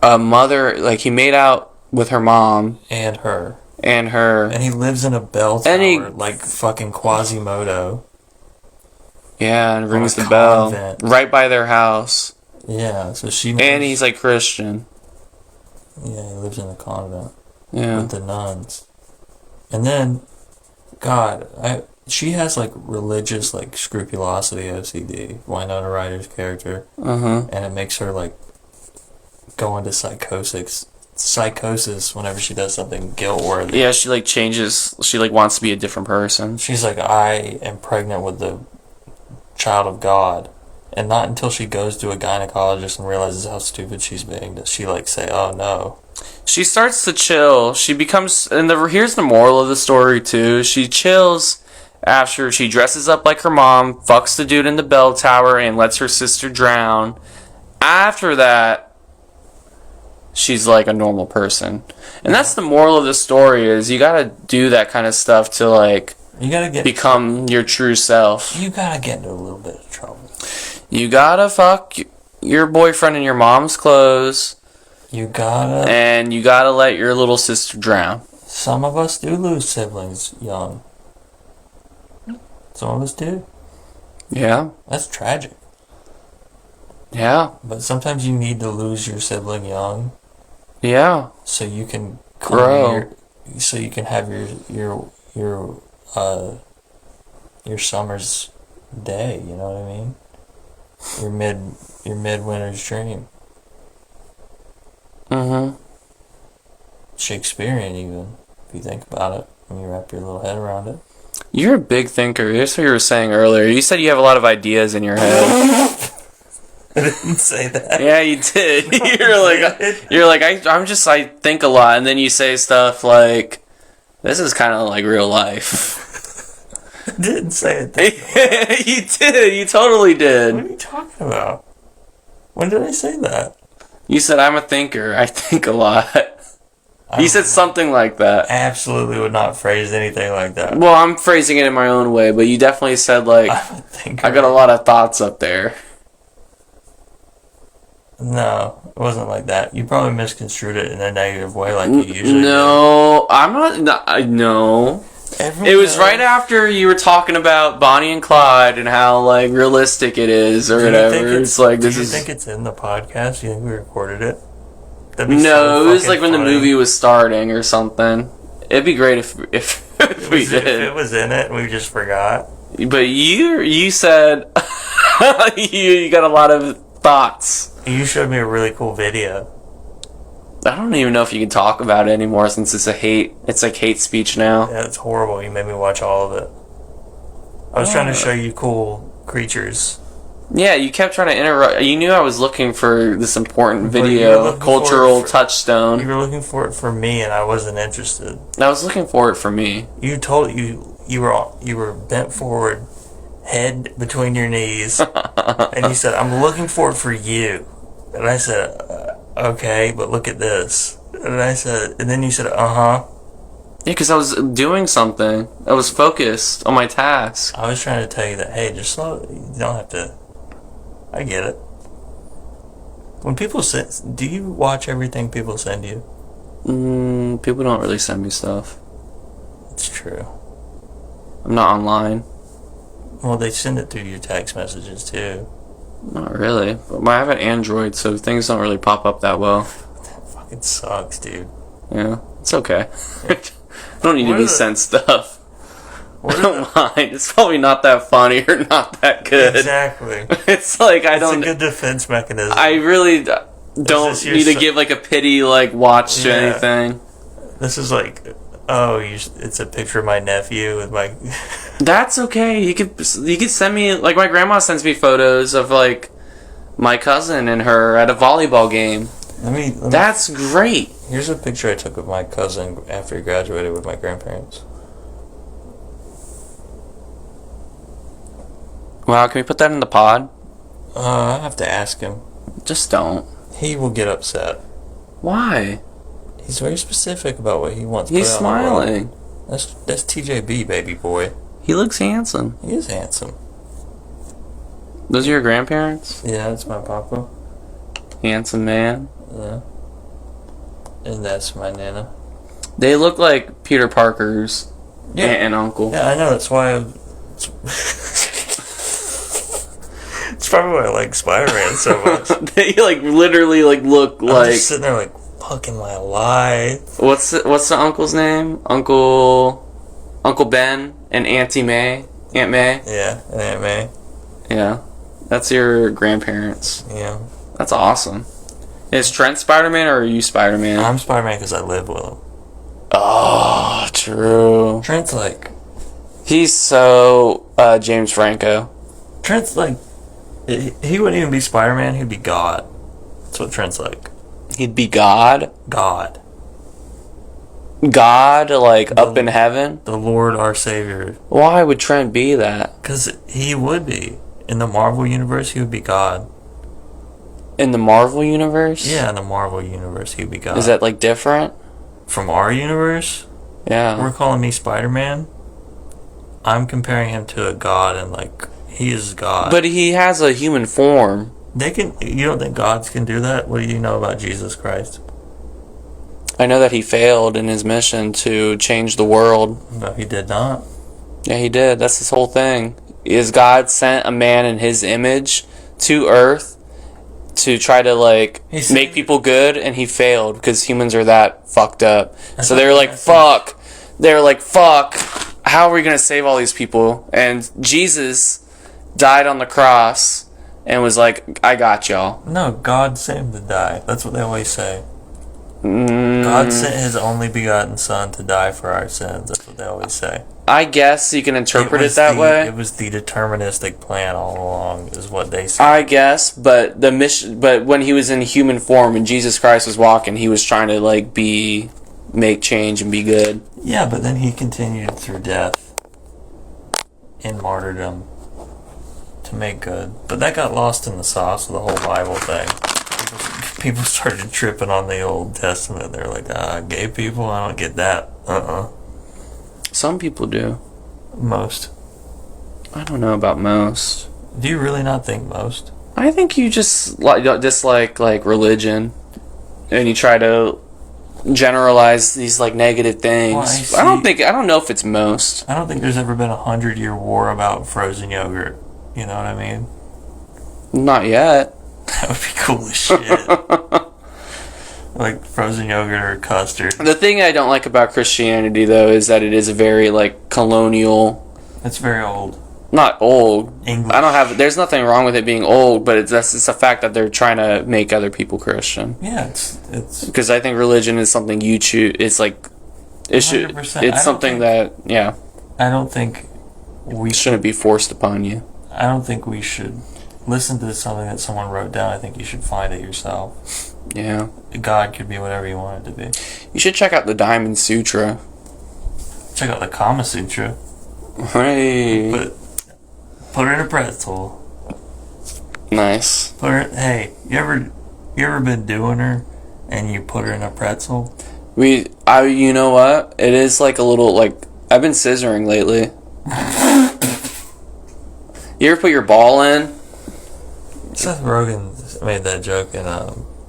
Mother, like he made out with her mom. And her. And he lives in a bell And he- tower, like fucking Quasimodo. Yeah, and rings a the bell. convent. Right by their house. Yeah, so she knows. And he's like Christian. Yeah, he lives in a convent Yeah. with the nuns. And then, God, she has like religious like scrupulosity OCD. Winona Ryder's character, Uh-huh. and it makes her like go into psychosis whenever she does something guilt worthy. Yeah, she like changes. She like wants to be a different person. She's like, I am pregnant with the child of God. And not until she goes to a gynecologist and realizes how stupid she's being does she like say, oh no. She starts to chill. She becomes, and here's the moral of the story too. She chills after she dresses up like her mom, fucks the dude in the bell tower, and lets her sister drown. After that, she's like a normal person. And that's the moral of the story, is you gotta do that kind of stuff to like You gotta become your true self. You gotta get into a little bit of trouble. You gotta fuck your boyfriend in your mom's clothes. You gotta. And you gotta let your little sister drown. Some of us do lose siblings young. Some of us do. Yeah. That's tragic. Yeah. But sometimes you need to lose your sibling young. Yeah. So you can grow. So you can have your summer's day. You know what I mean? Your midwinter's dream. Mm-hmm. Shakespearean, even if you think about it, when you wrap your little head around it. You're a big thinker. That's what you were saying earlier. You said you have a lot of ideas in your head. I didn't say that. Yeah, you did. You're like I think a lot, and then you say stuff like, "This is kind of like real life." I didn't say it. You did. You totally did. What are you talking about? When did I say that? You said I'm a thinker. I think a lot. You said something like that. Absolutely would not phrase anything like that. Well, I'm phrasing it in my own way, but you definitely said like, I'm a thinker. I got a lot of thoughts up there. No, it wasn't like that. You probably misconstrued it in a negative way, like you usually No, I'm not. No. Everyone It was knows. right after you were talking about Bonnie and Clyde and how like realistic it is or Do you whatever. think It's like do this you is. think it's in the podcast? Do you think we recorded it? That'd be No, so it was fucking like when the funny. movie was starting or something. It'd be great if we If it did. was in it and we just forgot. But you said you got a lot of thoughts. You showed me a really cool video. I don't even know if you can talk about it anymore since it's like hate speech now. Yeah, it's horrible. You made me watch all of it. I was trying to show you cool creatures Yeah, you kept trying to interrupt. You knew I was looking for this important But you were video, looking cultural for it touchstone. You were looking for it for me, and I wasn't interested. I was looking for it for me. You were bent forward, head between your knees, and you said, "I'm looking for it for you." And I said, "Okay, but look at this." And then you said, "Uh huh." Yeah, because I was doing something. I was focused on my task. I was trying to tell you that, hey, just slow. You don't have to. I get it. When people send, do you watch everything people send you? People don't really send me stuff. It's true. I'm not online. Well, they send it through your text messages too. Not really. But I have an Android, so things don't really pop up that well. That fucking sucks, dude. Yeah, it's okay. I don't need to be sent stuff. I don't mind. It's probably not that funny or not that good. Exactly. It's like I don't. It's a good defense mechanism. I really don't need to give like a pity like watch to anything. This is like, it's a picture of my nephew with my. That's okay. You could send me like my grandma sends me photos of like my cousin and her at a volleyball game. That's great. Here's a picture I took of my cousin after he graduated with my grandparents. Wow, can we put that in the pod? I have to ask him. Just don't. He will get upset. Why? He's very specific about what he wants. He's smiling. That's TJB, baby boy. He looks handsome. He is handsome. Those are your grandparents? Yeah, that's my papa. Handsome man. Yeah. And that's my nana. They look like Peter Parker's aunt and uncle. Yeah, I know. That's why it's probably why I like Spider-Man so much. They like literally like look I'm like just sitting there like, fucking my life. What's the uncle's name? Uncle Ben and Auntie May. Aunt May. Yeah, and Aunt May. Yeah. That's your grandparents. Yeah. That's awesome. Is Trent Spider-Man or are you Spider-Man? I'm Spider-Man because I live with him. Oh, true. Trent's like... He's so James Franco. Trent's like... He wouldn't even be Spider-Man, he'd be God. That's what Trent's like. He'd be God? God. God, like, up in heaven? The Lord, our Savior. Why would Trent be that? Because he would be. In the Marvel Universe, he would be God. In the Marvel Universe? Yeah, in the Marvel Universe, he would be God. Is that, like, different? From our universe? Yeah. We're calling me Spider-Man. I'm comparing him to a God, and, like, he is God. But he has a human form. You don't think gods can do that? What do you know about Jesus Christ? I know that he failed in his mission to change the world. No, he did not. Yeah, he did. That's his whole thing. Is God sent a man in his image to Earth to try to, like, make people good, and he failed because humans are that fucked up. So they were like, fuck. They were like, fuck. How are we going to save all these people? And Jesus died on the cross and was like, I got y'all. No, God sent him to die. That's what they always say. God sent his only begotten son to die for our sins. That's what they always say. I guess you can interpret it that way. It was the deterministic plan all along, is what they say. I guess, but the mission. But when he was in human form and Jesus Christ was walking, he was trying to like make change and be good. Yeah, but then he continued through death and martyrdom to make good. But that got lost in the sauce of the whole Bible thing. People started tripping on the Old Testament. They're like, gay people? I don't get that. Some people do. Most. I don't know about most. Do you really not think most? I think you just dislike like religion, and you try to generalize these like negative things. Well, I don't know if it's most. I don't think there's ever been a 100-year war about frozen yogurt. You know what I mean? Not yet. That would be cool as shit. Like frozen yogurt or custard. The thing I don't like about Christianity, though, is that it is a very, like, colonial... It's very old. Not old. English. There's nothing wrong with it being old, but it's a fact that they're trying to make other people Christian. Yeah, it's... Because I think religion is something you choose... It's, like... It's something that... Yeah. I don't think we... shouldn't be forced upon you. I don't think we should listen to something that someone wrote down, I think you should find it yourself. Yeah. God could be whatever you want it to be. You should check out the Diamond Sutra. Check out the Kama Sutra. Hey. Put her in a pretzel. Nice. Put her. Hey, you ever been doing her, and you put her in a pretzel? You know what? It is like a little like I've been scissoring lately. You ever put your ball in? Seth Rogen made that joke in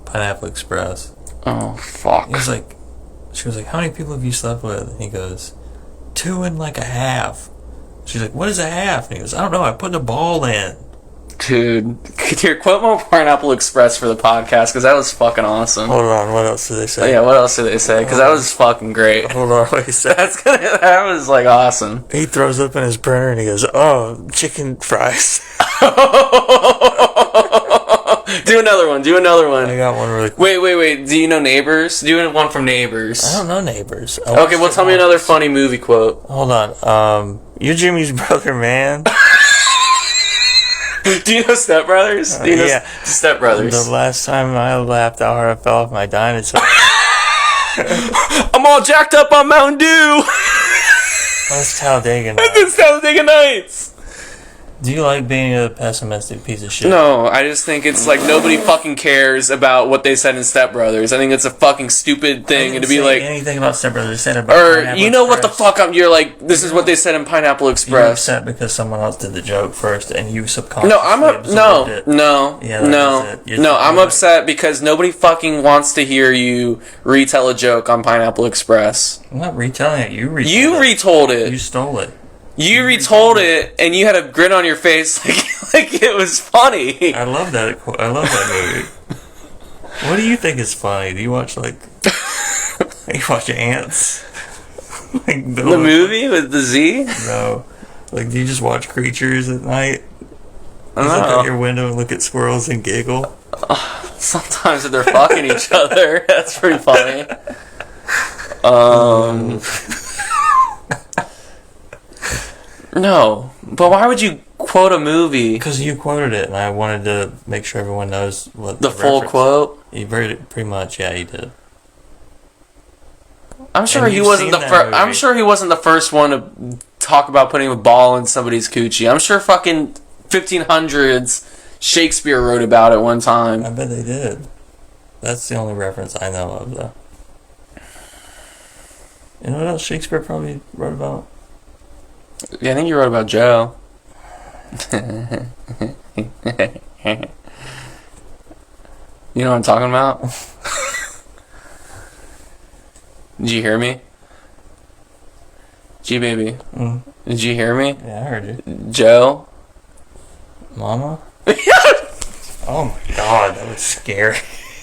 Pineapple Express. Oh fuck. He was like, she was like, "How many people have you slept with?" And he goes, 2 and like a half. She's like, "What is a half?" And he goes, "I don't know. I put a ball in." Dude, could you quote more Pineapple Express for the podcast? Because that was fucking awesome. Hold on, what else did they say? Oh, yeah, what else did they say? Because that was fucking great. Hold on, what he said. That was like awesome. He throws up in his printer and he goes, "Oh, chicken fries." Do another one. I got one really quick. Wait. Do you know Neighbors? Do one from Neighbors. I don't know Neighbors. Okay, well, tell me another funny movie quote. Hold on. You're Jimmy's brother, man. Do you know Step Brothers? Do you know yeah. Step Brothers. The last time I laughed out hard, I fell off my dinosaur. I'm all jacked up on Mountain Dew. That's Talladega Nights. That's Talladega Nights. Do you like being a pessimistic piece of shit? No, I just think it's like nobody fucking cares about what they said in Step Brothers. I think it's a fucking stupid thing, and to be like anything about Step Brothers, said about or Pineapple you know what the Express. fuck? You're like this is what they said in Pineapple You're Express. upset because someone else did the joke first, and you subconsciously No, I'm absorbed it. no. Yeah, that is it. I'm upset because nobody fucking wants to hear you retell a joke on Pineapple Express. I'm not retelling it. You retold You it. retold it. You stole it. You retold it, and you had a grin on your face like it was funny. I love that. I love that movie. What do you think is funny? Do you watch you watch Ants? Like The movie with the Z? No. Like, do you just watch Creatures at night? I You don't look know. out your window and look at squirrels and giggle? Sometimes they're fucking each other. That's pretty funny. No, but why would you quote a movie? Because you quoted it, and I wanted to make sure everyone knows what The full reference. quote? You pretty much, yeah, you did. I'm sure And he you've wasn't seen the that first. movie. I'm sure he wasn't the first one to talk about putting a ball in somebody's coochie. I'm sure fucking 1500s Shakespeare wrote about it one time. I bet they did. That's the only reference I know of, though. You know what else Shakespeare probably wrote about? Yeah, I think you wrote about Joe. You know what I'm talking about? Did you hear me? G baby. Mm. Did you hear me? Yeah, I heard you. Joe? Mama? Oh my god, that was scary.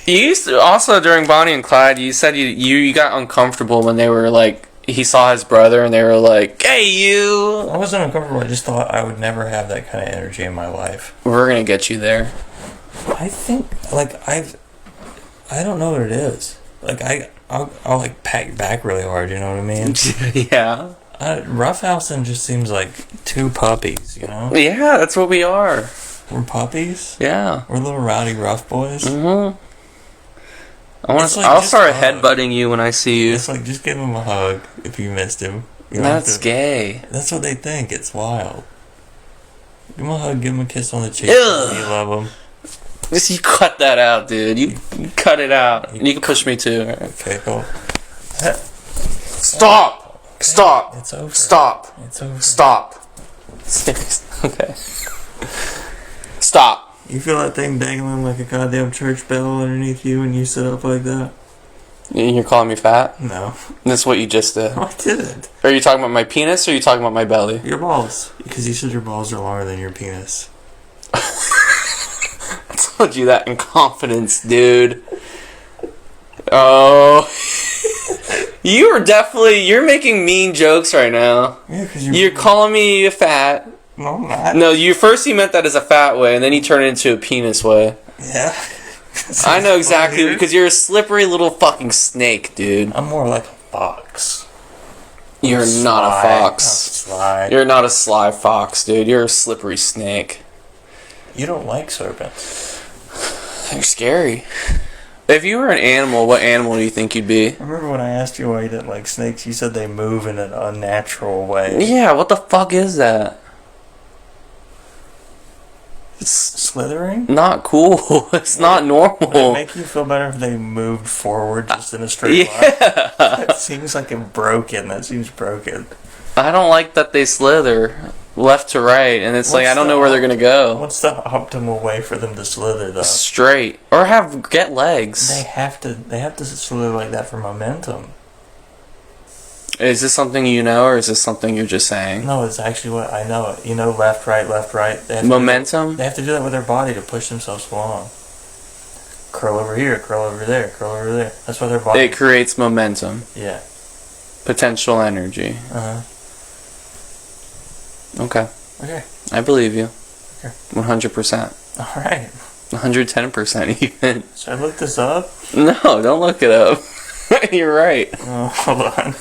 You used to, also during Bonnie and Clyde, you said you got uncomfortable when they were like, he saw his brother and they were like, "Hey, you!" I wasn't uncomfortable, I just thought I would never have that kind of energy in my life. We're gonna get you there. I think, I don't know what it is. I'll like pat your back really hard, you know what I mean? Yeah. Roughhousing just seems like two puppies, you know? Yeah, that's what we are. We're puppies? Yeah. We're little rowdy rough boys? Mm-hmm. It's like I'll just start a hug. headbutting you when I see you. It's like, just give him a hug if you missed him. You don't That's have to- gay. That's what they think. It's wild. Give him a hug, give him a kiss on the cheek. Ugh. You love him. Just you cut that out, dude. You cut it out. And you can push me too. Okay, cool. Stop! Stop! It's over. Stop! It's over. Stop! Okay. Stop. You feel that thing dangling like a goddamn church bell underneath you when you sit up like that? You're calling me fat? No. That's what you just did. No, I didn't. Are you talking about my penis or are you talking about my belly? Your balls. Because you said your balls are longer than your penis. I told you that in confidence, dude. Oh. You're making mean jokes right now. Yeah, because You're calling me a fat. No, I'm not. No, you meant that as a fat way, and then you turned it into a penis way. Yeah. I know exactly, because you're a slippery little fucking snake, dude. I'm more like a fox. You're I'm not a sly. fox. I'm sly. You're not a sly fox, dude. You're a slippery snake. You don't like serpents. They're scary. If you were an animal, what animal do you think you'd be? I remember when I asked you why you didn't like snakes, you said they move in an unnatural way. Yeah, what the fuck is that? It's Slithering? not cool. It's not Would it normal. make you feel better if they moved forward just in a straight line? Yeah. That seems like it's broken. That seems broken. I don't like that they slither left to right, and it's like What's I don't the know where they're gonna go. What's the optimal way for them to slither, though? Straight or get legs. They have to slither like that for momentum. Is this something you know, or is this something you're just saying? No, it's actually what I know. You know, left, right, left, right. Momentum? They have to do that with their body to push themselves along. Curl over here, curl over there, curl over there. That's why their body. It creates momentum, Yeah. potential energy. Uh huh. Okay, Okay. I believe you. Okay. 100%. All right. 110% even. Should I look this up? No, don't look it up. You're right. Oh, hold on.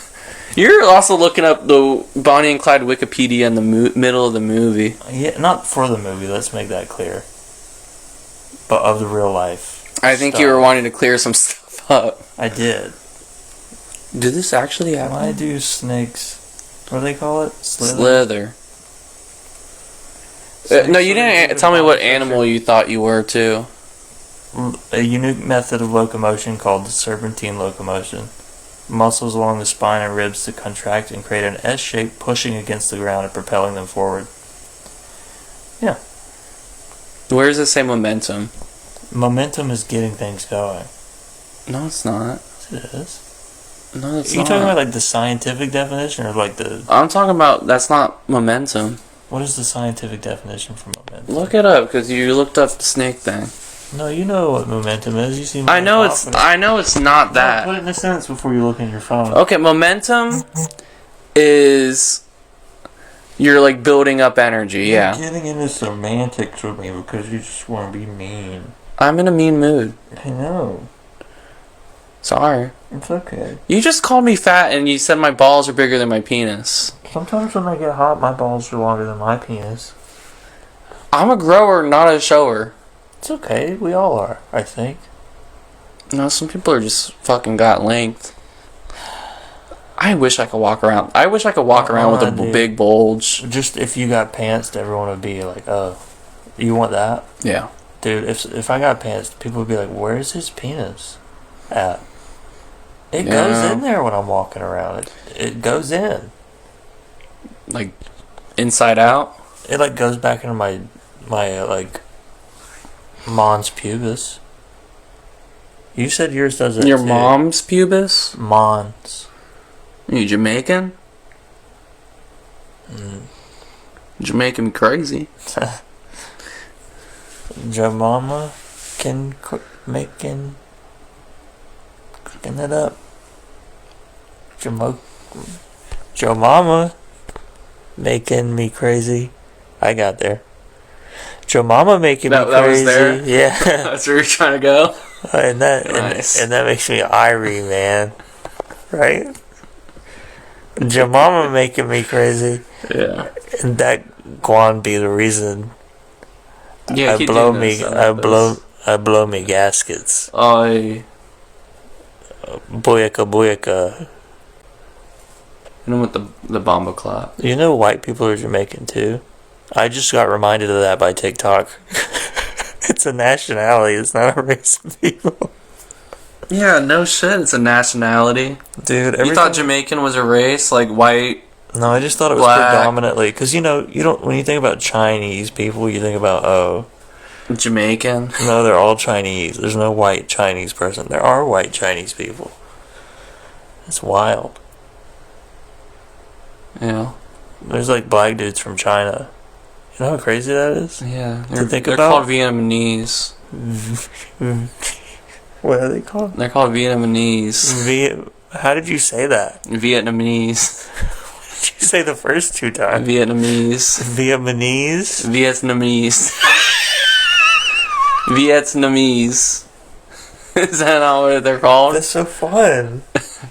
You're also looking up the Bonnie and Clyde Wikipedia in the middle of the movie. Yeah, not for the movie. Let's make that clear. But of the real life. I think stuff. you were wanting to clear some stuff up. I did. Did this actually happen? Why do snakes? What do they call it? Slither. Snakes No, you slither didn't through tell me the what body animal you thought you were, too. structure. A unique method of locomotion called the serpentine locomotion. Muscles along the spine and ribs to contract and create an S shape, pushing against the ground and propelling them forward. Yeah. Where does it say momentum? Momentum is getting things going. No, it's not. Yes, it is. No, it's Are you not. talking about like the scientific definition or like the... I'm talking about, that's not momentum. What is the scientific definition for momentum? Look it up, because you looked up the snake thing. No, you know what momentum is. You seem I know it's not Put that. it in a sentence before you look in your phone. Okay, momentum is you're like building up energy, yeah. You're getting into semantics with me because you just want to be mean. I'm in a mean mood. I know. Sorry. It's okay. You just called me fat and you said my balls are bigger than my penis. Sometimes when I get hot, my balls are longer than my penis. I'm a grower, not a shower. It's okay. We all are, I think. No, some people are just fucking got length. I wish I could walk around. I wish I could walk around with a dude. big bulge. Just if you got pants, everyone would be like, "Oh, you want that, Yeah. dude?" If I got pants, people would be like, "Where's his penis at?" It goes Yeah. in there when I'm walking around. It goes in. Like inside out. It like goes back into my like mons pubis. You said yours does it. Your too. mom's pubis? Mons. You Jamaican? Jamaican me crazy. Your mama can cooking it up. Your mama making me crazy. I got there. Your mama making me crazy. That was there? Yeah. That's where you're trying to go? and that Nice. and that makes me irie, man. Right? Your mama making me crazy. Yeah. And that Guan be the reason Yeah, I keep blow doing me this, I blow me gaskets. I Booyaka booyaka. know what the bomba clap. You know white people are Jamaican too? I just got reminded of that by TikTok. It's a nationality, it's not a race of people. Yeah, no shit. It's a nationality. Dude, You thought Jamaican was a race, like white? No, I just thought it was Black. predominantly because you don't when you think about Chinese people, you think about Jamaican. no, they're all Chinese. There's no white Chinese person. There are white Chinese people. It's wild. Yeah. There's like black dudes from China. You know how crazy that is? Yeah. To think they're about? called Vietnamese. What are they called? They're called Vietnamese. How did you say that? Vietnamese. What did you say the first two times? Vietnamese. Vietnamese? Vietnamese. Vietnamese. Is that not what they're called? That's so fun.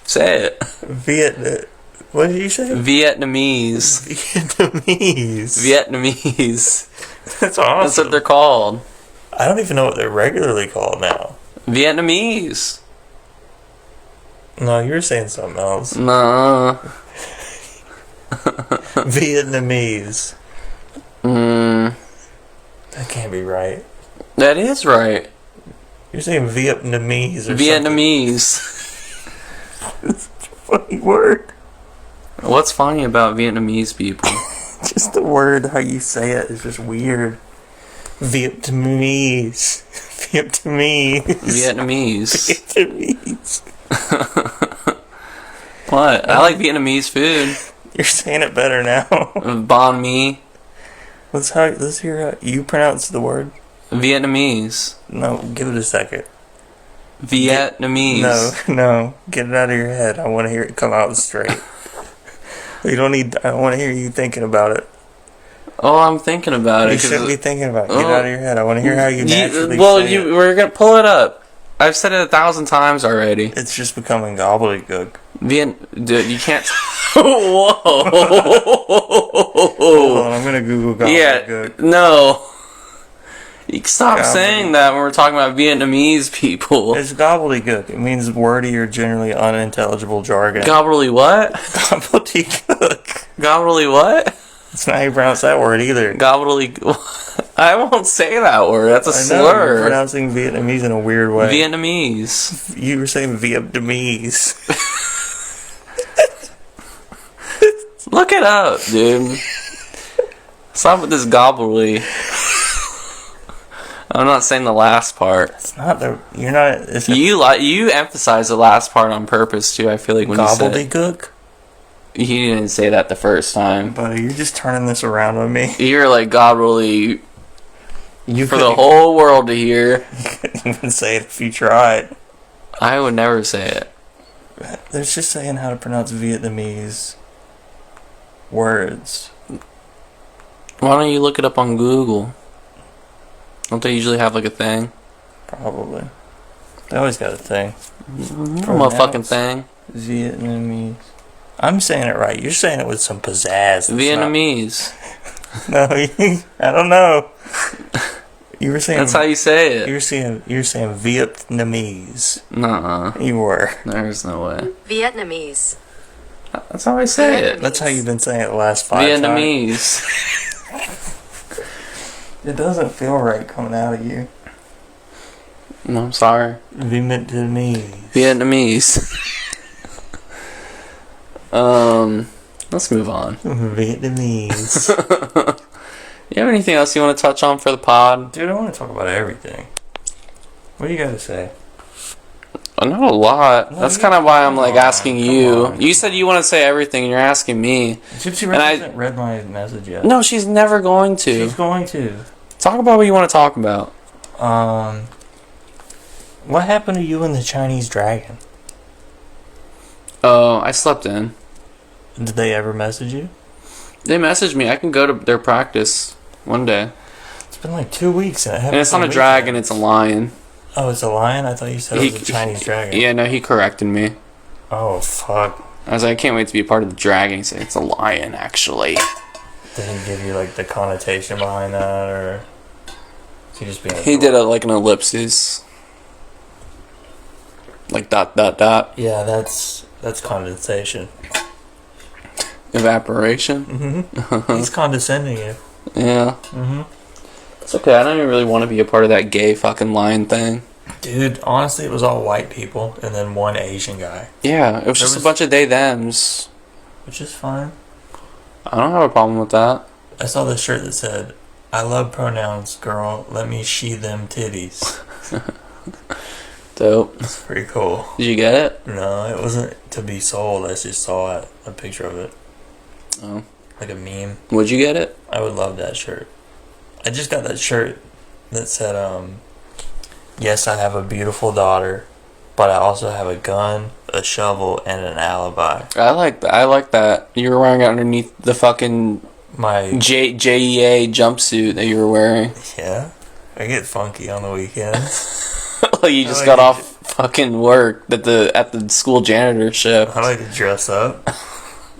Say it. What did you say? Vietnamese. Vietnamese. Vietnamese. That's awesome. That's what they're called. I don't even know what they're regularly called now. Vietnamese. No, you were saying something else. Nah. Vietnamese. That can't be right. That is right. You're saying Vietnamese or Vietnamese. something. It's a funny word. What's funny about Vietnamese people? Just the word, how you say it, is just weird. Vietnamese. Vietnamese. Vietnamese. Vietnamese. What? I like Vietnamese food. You're saying it better now. Banh mi. Let's hear how you pronounce the word. Vietnamese. No, give it a second. Vietnamese. No. Get it out of your head. I want to hear it come out straight. I want to hear you thinking about it. Oh, I'm thinking about it. You shouldn't be thinking about it. Get it out of your head. I want to hear how you naturally say it. We're going to pull it up. I've said it 1,000 times already. It's just becoming gobbledygook. Dude, you can't... Whoa! Hold on, I'm going to Google gobbledygook. Yeah, no. You can stop saying that when we're talking about Vietnamese people. It's gobbledygook. It means wordy or generally unintelligible jargon. Gobbly what? Gobbledygook. Gobbly what? That's not how you pronounce that word either. Gobbly... I won't say that word. That's a I know, you're slur. pronouncing Vietnamese in a weird way. Vietnamese. You were saying Vietnamese. Look it up, dude. Stop with this gobbly. I'm not saying the last part. It's not the... You're not... It's You emphasize the last part on purpose, too, I feel like, when you said it. gobbledygook? You didn't say that the first time. Buddy, you're just turning this around on me. You're like gobbly You for the whole world to hear. You couldn't even say it if you tried. I would never say it. There's just saying how to pronounce Vietnamese words. Why don't you look it up on Google? Don't they usually have like a thing? Probably. They always got a thing. Motherfucking thing. Vietnamese. I'm saying it right. You're saying it with some pizzazz. Vietnamese. No, I don't know. You were saying That's how you say it. You're saying Vietnamese. Nuh-uh. You were. There's no way. Vietnamese. That's how I say it. That's how you've been saying it the last 5 times. Vietnamese. It doesn't feel right coming out of you. No, I'm sorry. Vietnamese. Vietnamese. Let's move on. Vietnamese. You have anything else you want to touch on for the pod? Dude, I want to talk about everything. What do you got to say? Not a lot. That's kind of why I'm like asking you. on. You said you want to say everything, and you're asking me. Gypsy And hasn't read my message yet. No, she's never going to. She's going to. Talk about what you want to talk about. What happened to you and the Chinese dragon? Oh, I slept in. Did they ever message you? They messaged me. I can go to their practice one day. It's been like 2 weeks. And it's not a dragon, it's a lion. Oh, it's a lion? I thought you said it was a Chinese dragon. Yeah, no, he corrected me. Oh, fuck. I was like, I can't wait to be a part of the dragon. He said, it's a lion, actually. Did he give you like the connotation behind that, or is he just being? He did like an ellipsis. Like ... Yeah, that's condensation. Evaporation? Mm-hmm. He's condescending you. Yeah. Mm-hmm. It's okay, I don't even really want to be a part of that gay fucking lion thing. Dude, honestly, it was all white people and then one Asian guy. Yeah, it was just a bunch of they-thems. Which is fine. I don't have a problem with that. I saw this shirt that said, "I love pronouns, girl. Let me she them titties." Dope. It's pretty cool. Did you get it? No, it wasn't to be sold. I just saw it, a picture of it. Oh. Like a meme. Would you get it? I would love that shirt. I just got that shirt that said, yes, I have a beautiful daughter, but I also have a gun, a shovel, and an alibi. I like that. I like that. You were wearing it underneath the fucking My JEA jumpsuit that you were wearing. Yeah, I get funky on the weekends. Like you just got off fucking work at the school janitorship. I like to dress up.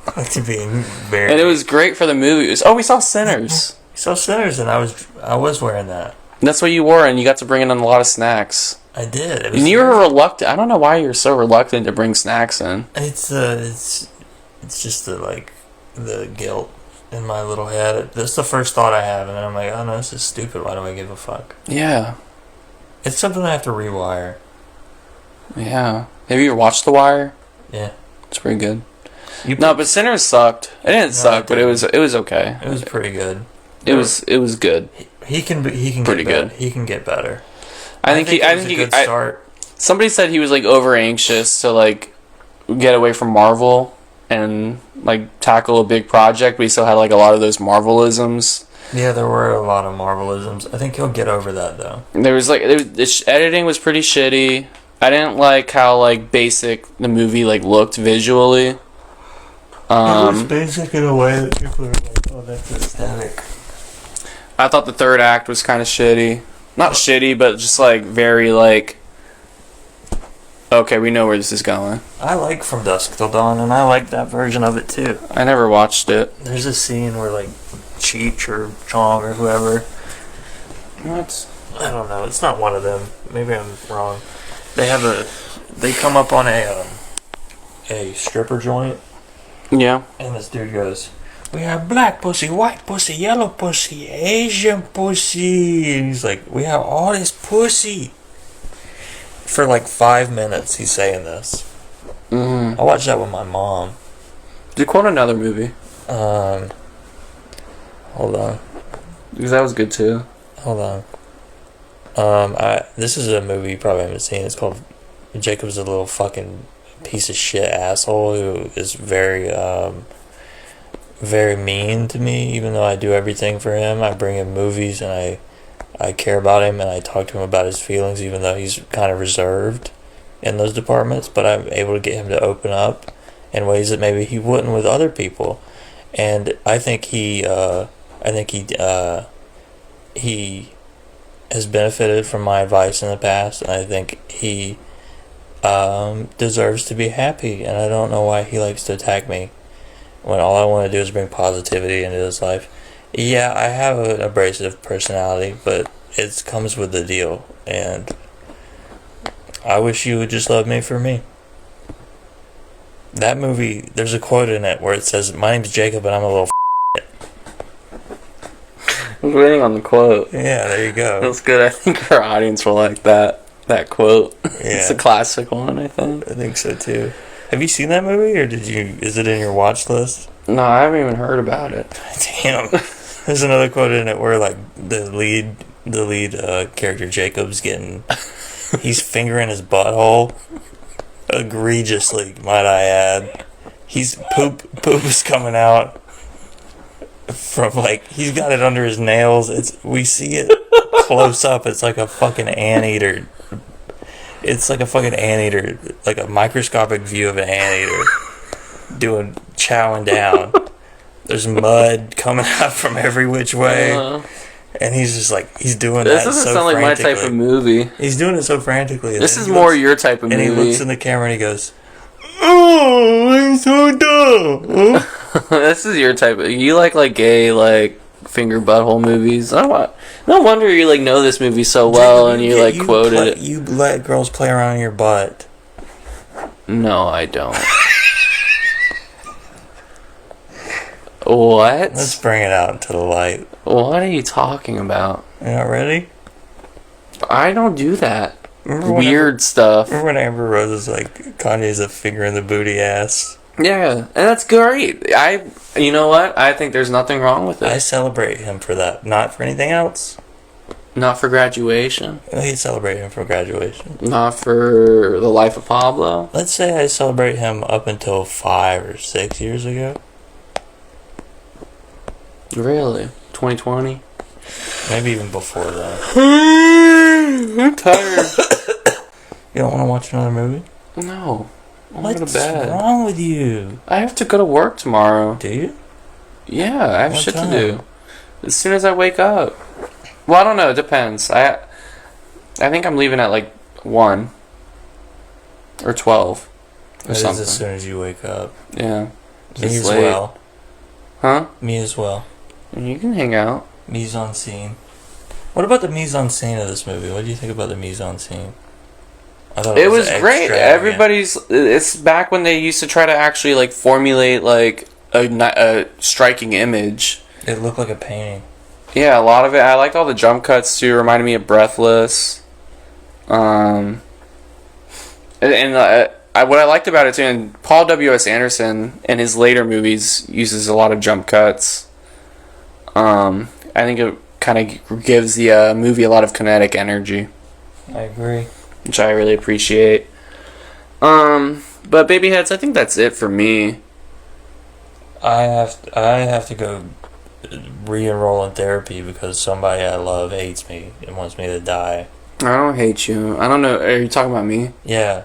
I like to be very. And it was great for the movie. We saw Sinners. saw Sinners, and I was wearing that. That's what you wore, and you got to bring in a lot of snacks. I did. And you were reluctant. I don't know why you're so reluctant to bring snacks in. It's just the guilt in my little head. That's the first thought I have, and then I'm like, oh no, this is stupid. Why do I give a fuck? Yeah. It's something I have to rewire. Yeah. Have you ever watched The Wire? Yeah. It's pretty good. No, but Sinners sucked. It didn't suck, but it was okay. It was pretty good. It was good. He can Pretty get good. He can get better. I think it was a good start. Somebody said he was like over anxious to like get away from Marvel and like tackle a big project, but he still had like a lot of those Marvelisms. Yeah, there were a lot of Marvelisms. I think he'll get over that though. The editing was pretty shitty. I didn't like how like basic the movie like looked visually. It was basic in a way that people are like, oh, that's aesthetic. I thought the third act was kind of shitty. Not shitty, but just like very like, okay, we know where this is going. I like From Dusk Till Dawn, and I like that version of it too. I never watched it. There's a scene where like Cheech or Chong or whoever, What? I don't know, it's not one of them. Maybe I'm wrong. They come up on a stripper joint, Yeah. and this dude goes, "We have black pussy, white pussy, yellow pussy, Asian pussy." And he's like, "We have all this pussy." For like 5 minutes, he's saying this. Mm-hmm. I watched that with my mom. Did you quote another movie? Hold on. Because that was good too. Hold on. This is a movie you probably haven't seen. It's called Jacob's a Little Fucking Piece of Shit Asshole who is very, very mean to me, even though I do everything for him. I bring him movies and I care about him and I talk to him about his feelings, even though he's kind of reserved in those departments, but I'm able to get him to open up in ways that maybe he wouldn't with other people. And I think he has benefited from my advice in the past, and I think he deserves to be happy, and I don't know why he likes to attack me when all I want to do is bring positivity into his life. Yeah, I have an abrasive personality, but it comes with the deal, and I wish you would just love me for me. That movie, there's a quote in it where it says, "My name's Jacob and I'm a little I was waiting on the quote. Yeah, there you go. That's good. I think our audience will like that quote. Yeah. It's a classic one, I think. I think so too. Have you seen that movie, or is it in your watch list? No, I haven't even heard about it. Damn. There's another quote in it where like the lead character Jacob's he's fingering his butthole egregiously, might I add. He's poop is coming out from like he's got it under his nails. We see it close up. It's like a fucking anteater. It's like a fucking anteater, like a microscopic view of an anteater chowing down. There's mud coming out from every which way. And he's just like, he's doing this that doesn't so sound like my type of movie. He's doing it so frantically. This is more your type of movie. And he looks in the camera and he goes, "Oh, I'm so dumb." This is your type of... You like gay, like, finger butthole movies. No wonder you, like, know this movie so well and you, like, quoted it. You let girls play around in your butt. No, I don't. What? Let's bring it out into the light. What are you talking about? You not ready? I don't do that. Weird stuff. Remember when Amber Rose was like, Kanye's a finger in the booty ass? Yeah, and that's great. You know what? I think there's nothing wrong with it. I celebrate him for that. Not for anything else. Not for graduation. I celebrate him for graduation. Not for the life of Pablo. Let's say I celebrate him up until 5 or 6 years ago. Really? 2020? Maybe even before that. I'm tired. You don't want to watch another movie? No. I'm What's going to bed. wrong with you? I have to go to work tomorrow. Do you? Yeah, I have What shit time? to do. As soon as I wake up. Well, I don't know. It depends. I think I'm leaving at 1 or 12 or That is something. as soon as you wake up. Yeah. Me It's as late. well. Huh? Me as well. And you can hang out. Mise en scene. What about the mise en scene of this movie? What do you think about the mise en scene? I thought It was great. extravagant. It's back when they used to try to actually like formulate like a striking image. It looked like a painting. Yeah, a lot of it. I liked all the jump cuts too. Reminded me of Breathless. And what I liked about it too, and Paul W.S. Anderson in his later movies uses a lot of jump cuts. I think it kind of gives the movie a lot of kinetic energy, I agree. which I really appreciate. But Baby Heads, I think that's it for me. I have to go re-enroll in therapy because somebody I love hates me and wants me to die. I don't hate you. I don't know. Are you talking about me? Yeah,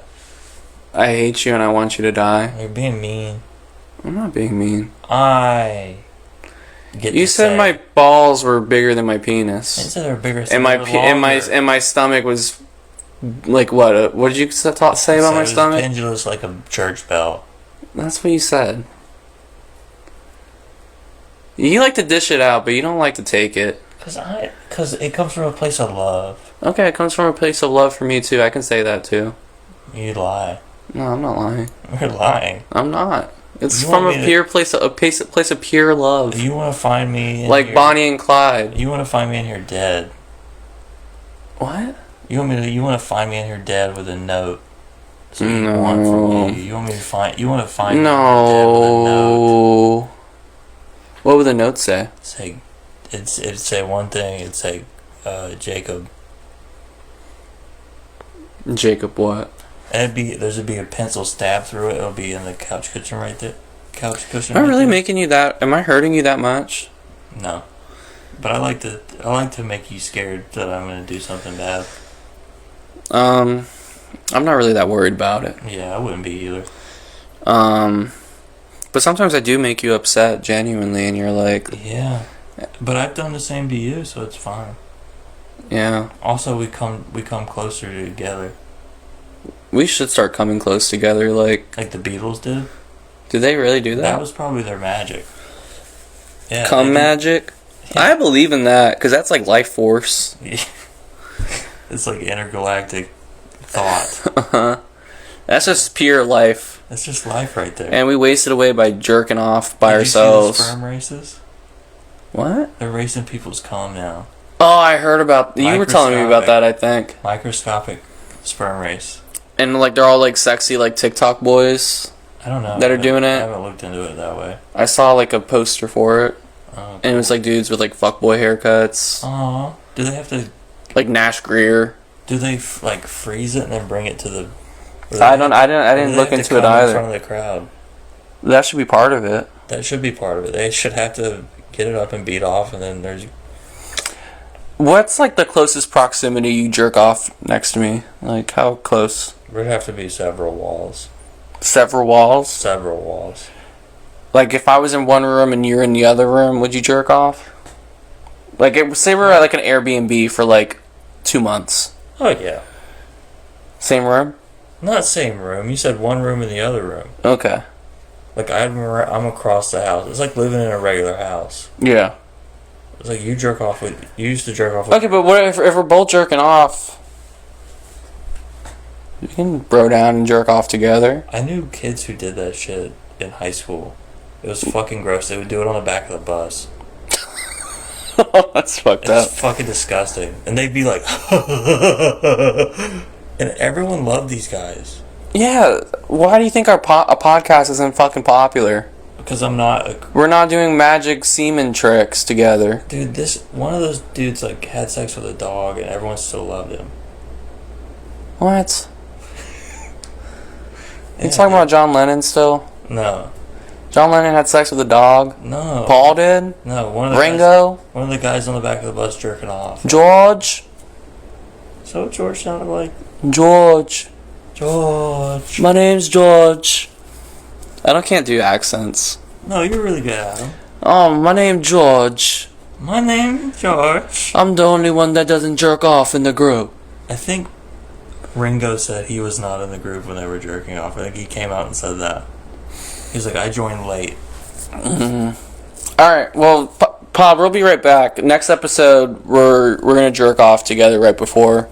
I hate you and I want you to die. you're being mean. I'm not being mean. I get You to said say- my balls were bigger than my I penis, said they're bigger. and my and my stomach was like what? What did you say about my stomach? Pendulous like a church bell. That's what you said. You like to dish it out, but you don't like to take it. Cause it comes from a place of love. Okay, it comes from a place of love for me too. I can say that too. You lie. No, I'm not lying. You're lying. I'm not. It's You from want a me pure place of pure love. You want to find me in Like here, Bonnie and Clyde. You want to find me in here dead. What? You want to find me in here dead with a note. So you want from me. You want me to find. You want to find me in here dead with a note. No. What would the note say? Say, it'd say one thing. It'd say, Jacob. Jacob what? And there'd be a pencil stab through it. It'll be in the couch cushion right there. Couch cushion. Am I right really there. making you that? Am I hurting you that much? No, but I like to make you scared that I'm gonna do something bad. I'm not really that worried about it. Yeah, I wouldn't be either. But sometimes I do make you upset genuinely, and you're like, Yeah, but I've done the same to you, so it's fine. yeah, Also, we come closer together, we should start coming close together. Like like the Beatles did. they really do that? That was probably their magic. Yeah, Cum they did. magic? I believe in that, because that's like life force. It's like intergalactic thought. That's just pure life. That's just life right there. And we wasted away by jerking off by Did ourselves. You see the sperm races? What? They're racing people's cum now. Oh, I heard about... You were telling me about that, I think. Microscopic sperm race. And like they're all like sexy like TikTok boys I don't know. that are doing I it. haven't looked into it that way. I saw like a poster for it. Oh, And it was like dudes with like fuckboy haircuts. Aw. Do they have to... Like Nash Greer. Do they like freeze it and then bring it to the... I didn't look into it In either. front of the crowd. That should be part of it. That should be part of it. They should have to get it up and beat off, and then there's... What's like the closest proximity you jerk off next to me? Like how close? There'd have to be several walls. Several walls? Several walls. Like if I was in one room and you're in the other room, would you jerk off? Like say we're at like an Airbnb for like 2 months. Oh, yeah. Same room? Not same room. You said one room in the other room. Okay. Like, I'm across the house. It's like living in a regular house. Yeah. It's like you jerk off with... You used to jerk off with... Okay, but what if we're both jerking off? We can bro down and jerk off together. I knew kids who did that shit in high school. It was fucking gross. They would do it on the back of the bus. That's fucked up. It's fucking disgusting. And they'd be like... And everyone loved these guys. Yeah, why do you think our a podcast isn't fucking popular? Because I'm not... We're not doing magic semen tricks together. Dude, one of those dudes like had sex with a dog and everyone still loved him. What? You Yeah, talking about John Lennon still? No. John Lennon had sex with a dog? No. Paul did? No, one of the Ringo? Guys, one of the guys on the back of the bus jerking off. George? So what George sounded like? George. George. My name's George. I can't do accents. No, you're really good at him. Oh, my name's George. My name's George. I'm the only one that doesn't jerk off in the group. I think Ringo said he was not in the group when they were jerking off. I think he came out and said that. He's like, I joined late. Mm-hmm. Alright, well, Pop, we'll be right back. Next episode, we're gonna jerk off together right before.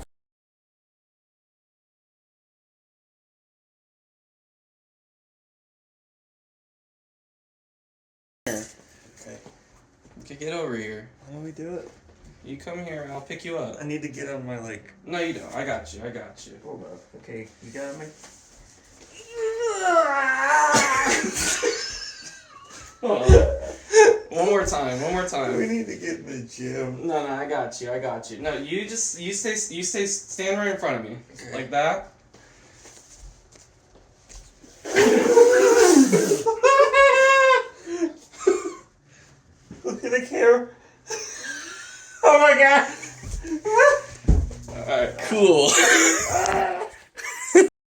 Okay, get over here. How do we do it? You come here and I'll pick you up. I need to get on my, like... No, you don't. I got you. Hold up. Okay, you got me? Hold on. One more time. We need to get in the gym. No, I got you. No, you stand right in front of me. Okay. Like that. Look at the camera. Oh my god. Alright, cool.